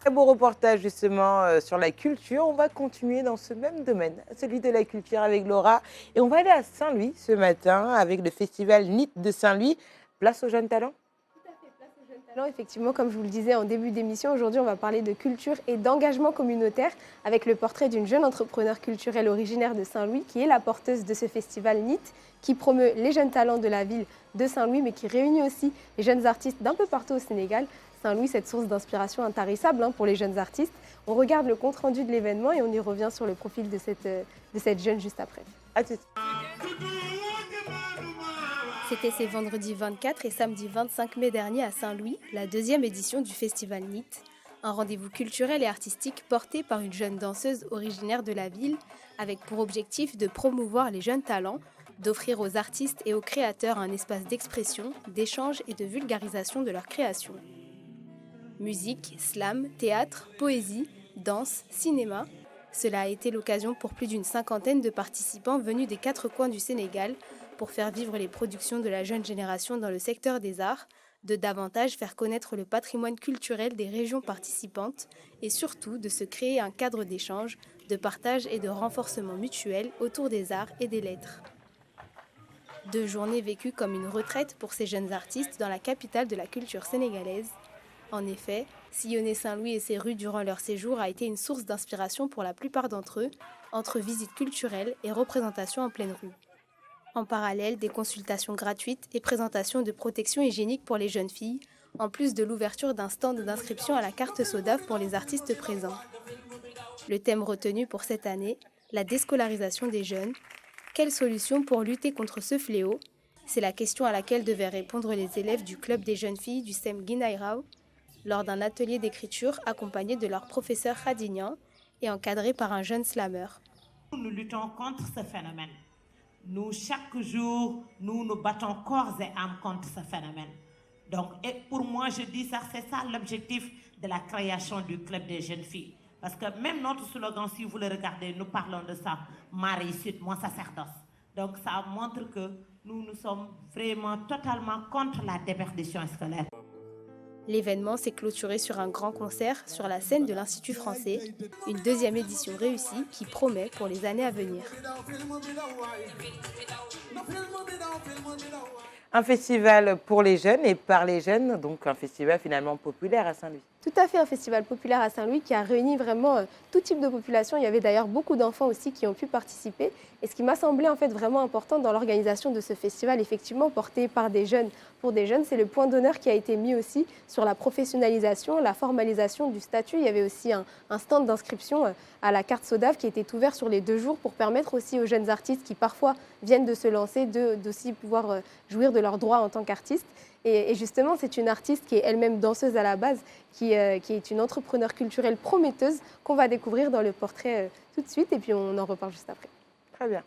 Très beau reportage justement sur la culture. On va continuer dans ce même domaine, celui de la culture avec Laura. Et on va aller à Saint-Louis ce matin avec le festival NIT de Saint-Louis. Place aux jeunes talents. Effectivement, comme je vous le disais en début d'émission, aujourd'hui on va parler de culture et d'engagement communautaire avec le portrait d'une jeune entrepreneur culturelle originaire de Saint-Louis qui est la porteuse de ce festival NIT qui promeut les jeunes talents de la ville de Saint-Louis mais qui réunit aussi les jeunes artistes d'un peu partout au Sénégal. Saint-Louis, cette source d'inspiration intarissable pour les jeunes artistes. On regarde le compte-rendu de l'événement et on y revient sur le profil de cette jeune juste après. À tout de suite. C'était ces vendredis 24 et samedi 25 mai dernier à Saint-Louis, la deuxième édition du festival NIT, un rendez-vous culturel et artistique porté par une jeune danseuse originaire de la ville, avec pour objectif de promouvoir les jeunes talents, d'offrir aux artistes et aux créateurs un espace d'expression, d'échange et de vulgarisation de leur création. Musique, slam, théâtre, poésie, danse, cinéma, cela a été l'occasion pour plus d'une cinquantaine de participants venus des 4 coins du Sénégal pour faire vivre les productions de la jeune génération dans le secteur des arts, de davantage faire connaître le patrimoine culturel des régions participantes et surtout de se créer un cadre d'échange, de partage et de renforcement mutuel autour des arts et des lettres. 2 journées vécues comme une retraite pour ces jeunes artistes dans la capitale de la culture sénégalaise. En effet, sillonner Saint-Louis et ses rues durant leur séjour a été une source d'inspiration pour la plupart d'entre eux, entre visites culturelles et représentations en pleine rue. En parallèle, des consultations gratuites et présentations de protection hygiénique pour les jeunes filles, en plus de l'ouverture d'un stand d'inscription à la carte SODAV pour les artistes présents. Le thème retenu pour cette année, la déscolarisation des jeunes. Quelle solution pour lutter contre ce fléau? C'est la question à laquelle devaient répondre les élèves du club des jeunes filles du SEM Guinaïrao lors d'un atelier d'écriture accompagné de leur professeur Khadignan et encadré par un jeune slammer. Nous luttons contre ce phénomène. Nous, chaque jour, nous nous battons corps et âme contre ce phénomène. Donc, et pour moi, je dis ça, c'est ça l'objectif de la création du club des jeunes filles. Parce que même notre slogan, si vous le regardez, nous parlons de ça, ma réussite, mon sacerdoce. Donc, ça montre que nous sommes vraiment totalement contre la déperdition scolaire. L'événement s'est clôturé sur un grand concert sur la scène de l'Institut français, une deuxième édition réussie qui promet pour les années à venir. Un festival pour les jeunes et par les jeunes, donc un festival finalement populaire à Saint-Louis. Tout à fait, un festival populaire à Saint-Louis qui a réuni vraiment tout type de population. Il y avait d'ailleurs beaucoup d'enfants aussi qui ont pu participer. Et ce qui m'a semblé en fait vraiment important dans l'organisation de ce festival, effectivement porté par des jeunes, pour des jeunes, c'est le point d'honneur qui a été mis aussi sur la professionnalisation, la formalisation du statut. Il y avait aussi un stand d'inscription à la carte SODAV qui était ouvert sur les 2 jours pour permettre aussi aux jeunes artistes qui parfois viennent de se lancer d'aussi pouvoir jouir de leurs droits en tant qu'artistes. Et justement, c'est une artiste qui est elle-même danseuse à la base, qui est une entrepreneure culturelle prometteuse qu'on va découvrir dans le portrait tout de suite et puis on en reparle juste après. Très bien.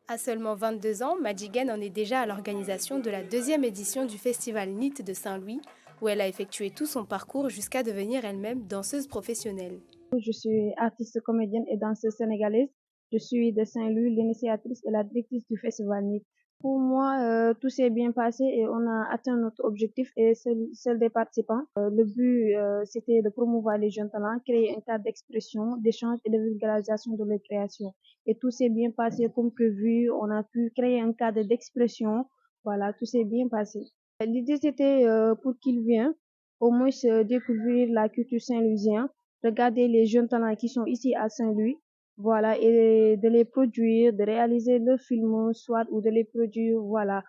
À seulement 22 ans, Madjigen en est déjà à l'organisation de la 2e édition du festival NIT de Saint-Louis, où elle a effectué tout son parcours jusqu'à devenir elle-même danseuse professionnelle. Je suis artiste comédienne et danseuse sénégalaise. Je suis de Saint-Louis, l'initiatrice et la directrice du festival NIT. Pour moi, tout s'est bien passé et on a atteint notre objectif et celle des participants. Le but, c'était de promouvoir les jeunes talents, créer un cadre d'expression, d'échange et de vulgarisation de leurs créations. Et tout s'est bien passé comme prévu. On a pu créer un cadre d'expression. Voilà, tout s'est bien passé. L'idée, c'était pour qu'ils viennent au moins découvrir la culture saint-louisienne, regarder les jeunes talents qui sont ici à Saint-Louis. Voilà, et de les produire, de réaliser le film, soit, ou de les produire, voilà.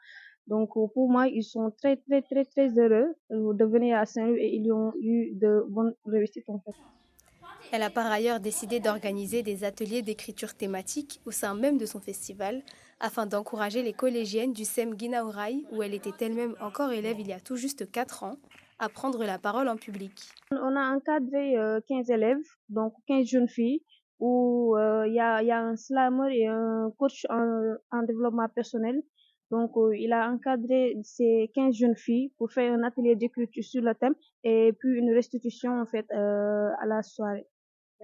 Donc, pour moi, ils sont très, très, très, très heureux de venir à Saint-Louis et ils ont eu de bonnes réussites, en fait. Elle a par ailleurs décidé d'organiser des ateliers d'écriture thématique au sein même de son festival, afin d'encourager les collégiennes du SEM Guinaouraï, où elle était elle-même encore élève il y a tout juste 4 ans, à prendre la parole en public. On a encadré 15 élèves, donc 15 jeunes filles, où il y a un slammer et un coach en développement personnel. Donc, il a encadré ces 15 jeunes filles pour faire un atelier d'écriture sur le thème et puis une restitution en fait à la soirée.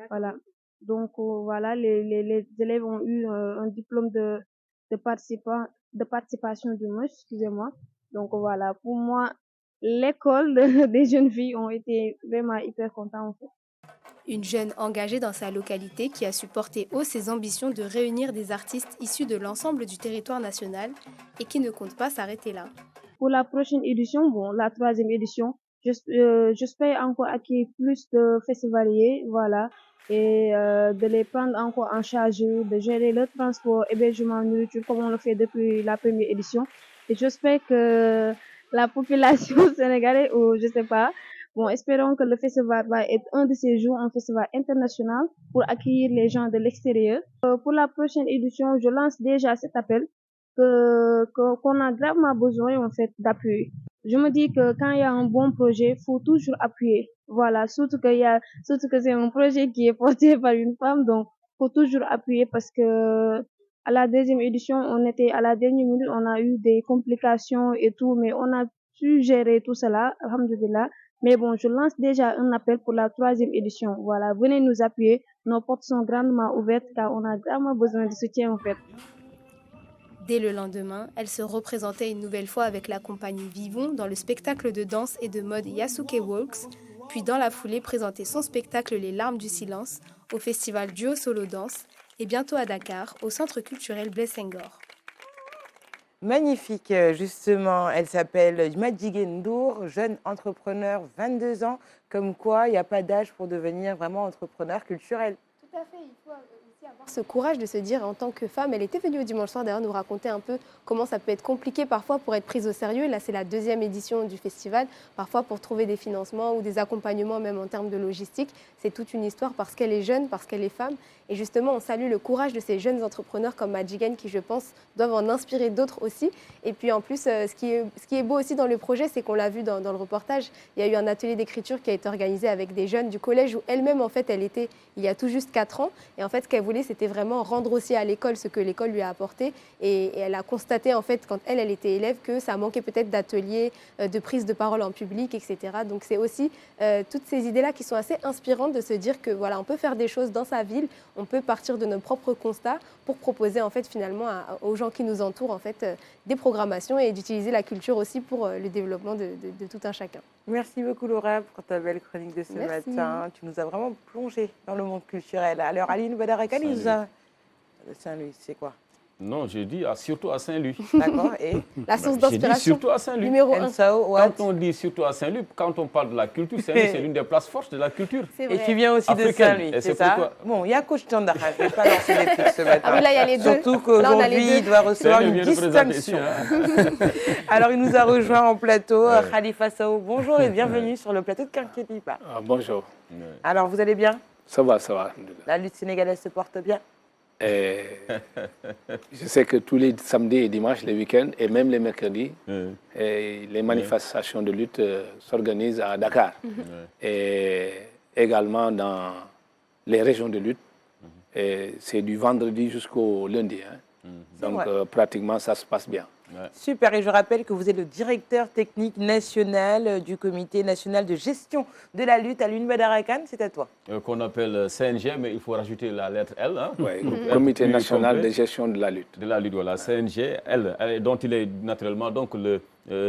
Voilà. Donc, voilà, les élèves ont eu un diplôme de participation du moins, excusez-moi. Donc voilà, pour moi, l'école des jeunes filles ont été vraiment hyper contents en fait. Une jeune engagée dans sa localité qui a su porter haut ses ambitions de réunir des artistes issus de l'ensemble du territoire national et qui ne compte pas s'arrêter là. Pour la prochaine édition, bon, la 3e édition, j'espère encore acquérir plus de festivaliers, voilà, et de les prendre encore en charge, de gérer le transport, hébergement, nourriture, comme on le fait depuis la première édition. Et j'espère que la population sénégalaise, ou je sais pas, bon, espérons que le festival va être un de ces jours, un festival international pour accueillir les gens de l'extérieur. Pour la prochaine édition, je lance déjà cet appel qu'on a gravement besoin en fait d'appui. Je me dis que quand il y a un bon projet, faut toujours appuyer. Voilà, surtout que c'est un projet qui est porté par une femme, donc faut toujours appuyer parce que à la 2e édition, on était à la dernière minute, on a eu des complications et tout, mais on a su gérer tout cela, alhamdoulilah. Mais bon, je lance déjà un appel pour la 3e édition. Voilà, venez nous appuyer. Nos portes sont grandement ouvertes car on a grandement besoin de soutien en fait. Dès le lendemain, elle se représentait une nouvelle fois avec la compagnie Vivons dans le spectacle de danse et de mode Yasuke Walks, puis dans la foulée présentait son spectacle Les Larmes du Silence au festival Duo Solo Danse et bientôt à Dakar au centre culturel Blaise Senghor. Magnifique, justement, elle s'appelle Madjiguène Ndour, jeune entrepreneur, 22 ans, comme quoi il n'y a pas d'âge pour devenir vraiment entrepreneur culturel. Tout à fait, il faut aussi avoir ce courage de se dire en tant que femme, elle était venue au dimanche soir d'ailleurs nous raconter un peu comment ça peut être compliqué parfois pour être prise au sérieux. Là c'est la 2e édition du festival, parfois pour trouver des financements ou des accompagnements même en termes de logistique. C'est toute une histoire parce qu'elle est jeune, parce qu'elle est femme. Et justement, on salue le courage de ces jeunes entrepreneurs comme Madjiguène qui, je pense, doivent en inspirer d'autres aussi. Et puis en plus, ce qui est beau aussi dans le projet, c'est qu'on l'a vu dans le reportage, il y a eu un atelier d'écriture qui a été organisé avec des jeunes du collège où elle-même, en fait, elle était il y a tout juste 4 ans. Et en fait, ce qu'elle voulait, c'était vraiment rendre aussi à l'école ce que l'école lui a apporté. Et elle a constaté, en fait, quand elle était élève, que ça manquait peut-être d'ateliers, de prise de parole en public, etc. Donc c'est aussi toutes ces idées-là qui sont assez inspirantes de se dire que voilà, on peut faire des choses dans sa ville, on peut partir de nos propres constats pour proposer en fait finalement aux gens qui nous entourent en fait des programmations et d'utiliser la culture aussi pour le développement de tout un chacun. Merci beaucoup Laura pour ta belle chronique de ce matin. Tu nous as vraiment plongé dans le monde culturel. Alors Aline Badarakan, il nous a... Saint-Louis, c'est quoi? Non, j'ai dit surtout à Saint-Louis. D'accord, et la source d'inspiration surtout à Saint-Louis. Numéro 1. Quand on dit surtout à Saint-Louis, quand on parle de la culture, Saint-Louis, c'est l'une des places fortes de la culture. Et tu viens aussi de Saint-Louis, c'est ça? Bon, il y a Coach Tandara, je ne vais pas lancer des trucs ce matin. Ah oui, là, il y a les deux. Surtout qu'aujourd'hui, il doit recevoir une distinction. Alors, il nous a rejoint en plateau, Khalifa Sow. Bonjour et bienvenue sur le plateau de Kinkeliba. Bonjour. Alors, vous allez bien? Ça va, ça va. La lutte sénégalaise se porte bien? Je sais que tous les samedis et dimanches, les week-ends et même les mercredis, les manifestations de lutte s'organisent à Dakar et également dans les régions de lutte. C'est du vendredi jusqu'au lundi. Donc pratiquement ça se passe bien. Super, et je rappelle que vous êtes le directeur technique national du Comité national de gestion de la lutte à l'Aline Badarakan, c'est à toi. Qu'on appelle CNG, mais il faut rajouter la lettre L. Hein. Oui, Comité national de gestion de la lutte. De la lutte, voilà, CNG, L, dont il est naturellement donc le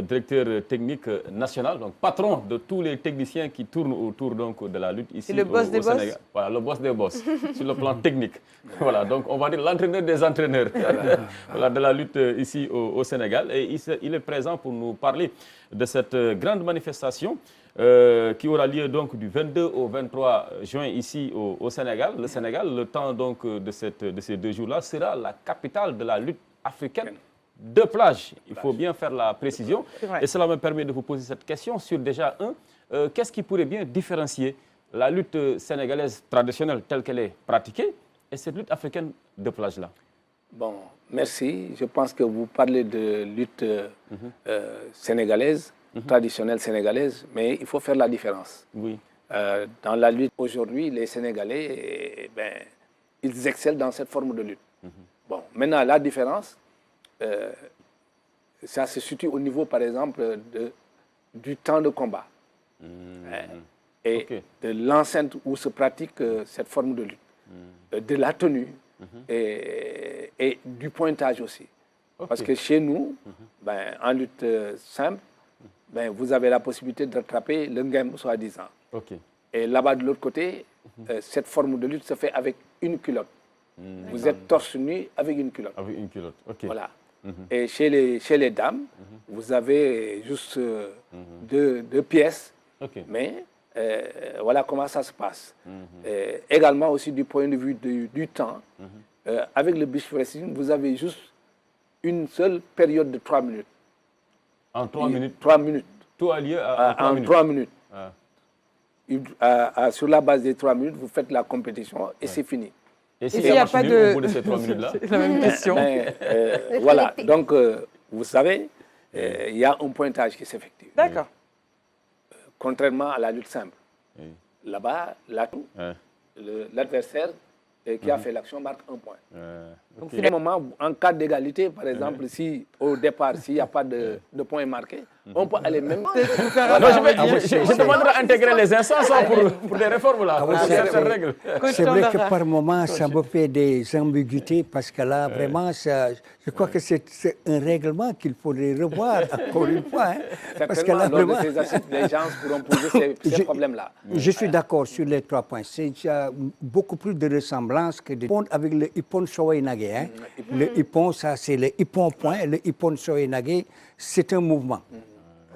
directeur technique national, donc patron de tous les techniciens qui tournent autour donc, de la lutte ici le boss des Sénégal. Voilà, le boss des boss, sur le plan technique. Voilà, donc on va dire l'entraîneur des entraîneurs voilà, de la lutte ici au Sénégal. Et il est présent pour nous parler de cette grande manifestation qui aura lieu donc du 22 au 23 juin ici au Sénégal. Le Sénégal, le temps donc de ces 2 jours-là, sera la capitale de la lutte africaine de plage. Il faut bien faire la précision. Et cela me permet de vous poser cette question sur déjà qu'est-ce qui pourrait bien différencier la lutte sénégalaise traditionnelle telle qu'elle est pratiquée et cette lutte africaine de plage-là? Bon, merci. Je pense que vous parlez de lutte sénégalaise, traditionnelle sénégalaise, mais il faut faire la différence. Oui. Dans la lutte aujourd'hui, les Sénégalais, ils excellent dans cette forme de lutte. Bon, maintenant, la différence, ça se situe au niveau, par exemple, du temps de combat et de l'enceinte où se pratique cette forme de lutte, de la tenue et et du pointage aussi. Parce que chez nous, en lutte simple, vous avez la possibilité de rattraper le game, soi-disant. Et là-bas, de l'autre côté, cette forme de lutte se fait avec une culotte. Vous êtes torse nu avec une culotte. Avec une culotte, ok. Voilà. Et chez les dames, vous avez juste deux pièces. Mais voilà comment ça se passe. Également aussi du point de vue du temps, avec le beach wrestling, vous avez juste une seule période de 3 minutes. En 3 minutes 3 minutes. Tout a lieu en 3 minutes. 3 minutes. Sur la base des 3 minutes, vous faites la compétition et c'est fini. Et s'il n'y a pas de... au bout de ces 3 minutes-là? C'est la même question. Voilà, donc vous savez, il y a un pointage qui s'effectue. D'accord. Contrairement à la lutte simple. Là-bas, l'adversaire qui a fait l'action marque un point. Donc, à un moment, en cas d'égalité, par exemple, si au départ, s'il n'y a pas de point marqué, on peut aller même... Je demanderai d'intégrer les instances pour des réformes là. C'est vrai que par moment, ça me fait des ambiguïtés parce que là, vraiment, je crois que c'est un règlement qu'il faudrait revoir encore une fois. Parce que là, lors de ces assises, les gens pourront poser ces problèmes-là. Je suis d'accord sur les 3 points. Il y a beaucoup plus de ressemblances que de avec le Ippon Sowainage. Le Ippon, ça c'est le Ippon point. Le Ippon Sowainage, c'est un mouvement.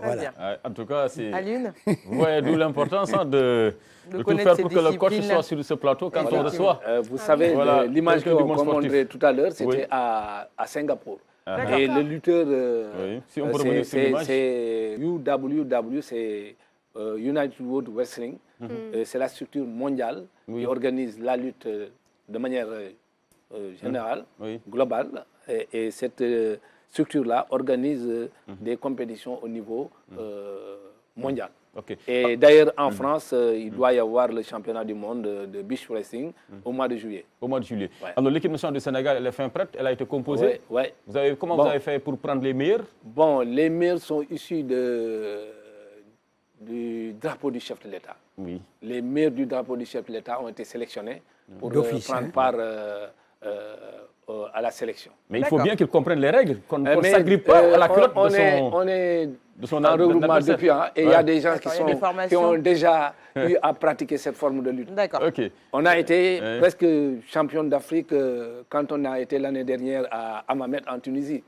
Voilà. En tout cas, c'est... Aline. Ouais, d'où l'importance de tout faire pour que le coach soit sur ce plateau quand on reçoit. Vous savez, l'image qu'on montrait tout à l'heure, c'était à Singapour. Et le lutteur, c'est UWW, c'est United World Wrestling. C'est la structure mondiale qui organise la lutte de manière générale, globale. Et cette structure-là organise des compétitions au niveau mondial. Et d'ailleurs, en France, il doit y avoir le championnat du monde de beach wrestling au mois de juillet. Au mois de juillet. Alors, l'équipe nationale du Sénégal, elle est fin prête, elle a été composée. Comment vous avez fait pour prendre les meilleurs? Bon, les meilleurs sont issus du drapeau du chef de l'État. Les meilleurs du drapeau du chef de l'État ont été sélectionnés pour prendre part à la sélection. Mais il faut bien qu'ils comprennent les règles, qu'on ne s'agrippe pas à la culotte de son regroupement depuis, et il y a des gens qui ont déjà eu à pratiquer cette forme de lutte. D'accord. On a été presque champion d'Afrique quand on a été l'année dernière à Hammamet en Tunisie.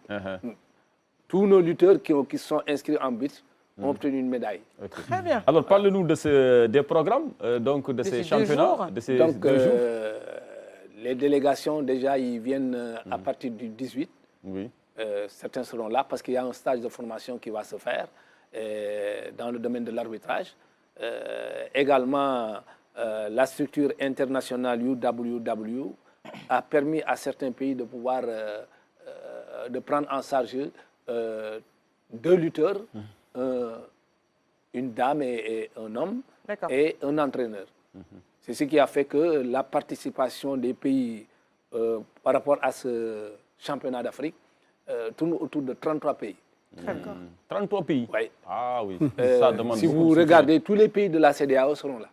Tous nos lutteurs qui sont inscrits en beach ont obtenu une médaille. Très bien. Alors, parle-nous des programmes, donc de ces championnats, de ces 2 jours. Les délégations, déjà, ils viennent à partir du 18. Certains seront là parce qu'il y a un stage de formation qui va se faire dans le domaine de l'arbitrage. Également, la structure internationale UWW a permis à certains pays de pouvoir de prendre en charge 2 lutteurs, une dame et un homme, et un entraîneur. C'est ce qui a fait que la participation des pays par rapport à ce championnat d'Afrique tourne autour de 33 pays. 33 pays? Oui. Ah oui. Ça demande si vous regardez, tous les pays de la CEDEAO seront là.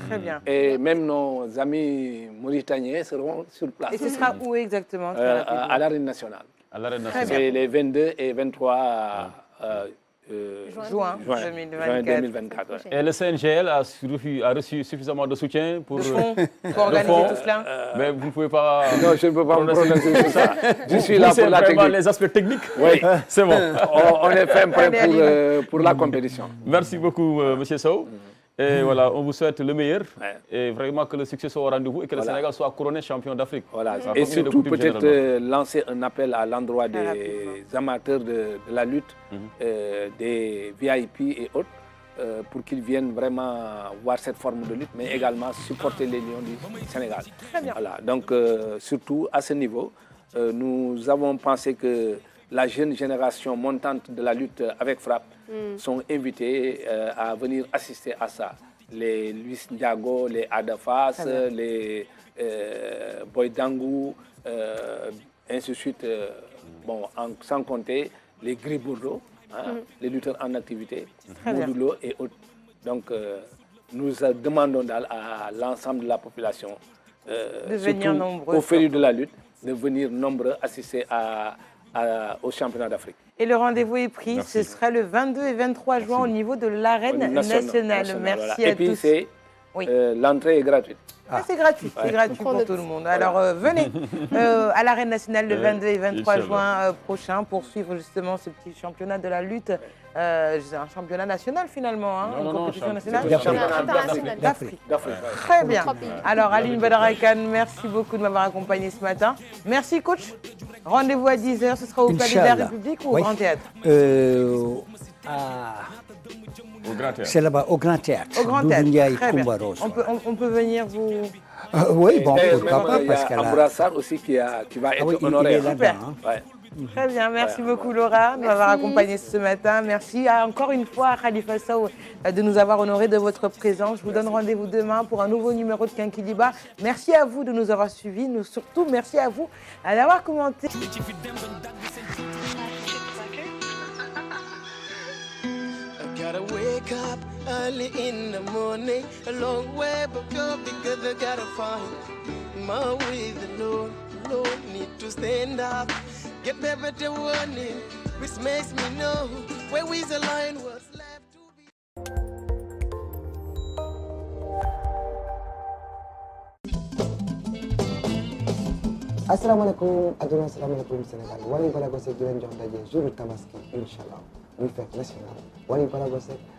Très bien. Et même nos amis mauritaniens seront sur place. Et ce sera où exactement? À l'Arène nationale. À l'Arène nationale. C'est les 22 et 23 juin 2024. Et le CNGL a reçu suffisamment de soutien pour organiser tout cela? Mais vous ne pouvez pas... Non, je ne peux pas me prononcer sur ça. Je suis là pour la technique. Les aspects techniques? Oui. C'est bon. On est fait prêt pour la compétition. Merci beaucoup, M. Sow. Et voilà, on vous souhaite le meilleur et vraiment que le succès soit au rendez-vous et que le Sénégal soit couronné champion d'Afrique. Voilà. Et surtout peut-être lancer un appel à l'endroit des amateurs de la lutte, des VIP et autres, pour qu'ils viennent vraiment voir cette forme de lutte, mais également supporter les Lions du Sénégal. Très bien. Voilà. Donc surtout à ce niveau, nous avons pensé que la jeune génération montante de la lutte avec frappe sont invités à venir assister à ça. Les Luis Ndiago, les Adafas, les Boy Dangou, ainsi de suite, sans compter les Gris Bourdeau, les lutteurs en activité, Modulo et autres. Donc nous demandons à l'ensemble de la population venir nombreux. Au férié de la lutte, de venir nombreux assister au championnat d'Afrique. Et le rendez-vous est pris, ce sera le 22 et 23 juin au niveau de l'arène nationale. Merci à tous. Et puis l'entrée est gratuite. C'est gratuit, c'est gratuit pour tout le monde. Alors venez à l'arène nationale le 22 et 23 juin prochain pour suivre justement ce petit championnat de la lutte. C'est un championnat national finalement, hein, une compétition nationale d'Afrique. Très bien. Alors Aline Badara Kane, merci beaucoup de m'avoir accompagné ce matin. Merci coach. Rendez-vous à 10h, ce sera au Palais de la République ou au Grand Théâtre? Au Grand Théâtre. C'est là-bas, au Grand Théâtre. Au Grand Théâtre, très bien. On peut venir vous... oui, bon, pourquoi pas, parce qu'il y a Ambrassard aussi qui va être honoré. Super. Très bien, merci beaucoup Laura de m'avoir accompagné ce matin. Merci encore une fois à Khalifa Sow de nous avoir honorés de votre présence. Je vous donne rendez-vous demain pour un nouveau numéro de Kinkeliba. Merci à vous de nous avoir suivis. Surtout, merci à vous d'avoir commenté. Gotta wake up early in the morning, a long way but go because I gotta find my way. The Lord need to stand up, get better to warning, which makes me know where we the line was left to be. Assalamualaikum, assalamualaikum Sénégal. Wally Ballago Seck di leen jox daje jour Tabaski, Inch'Allah. muy fête nationale Wally Ballago Seck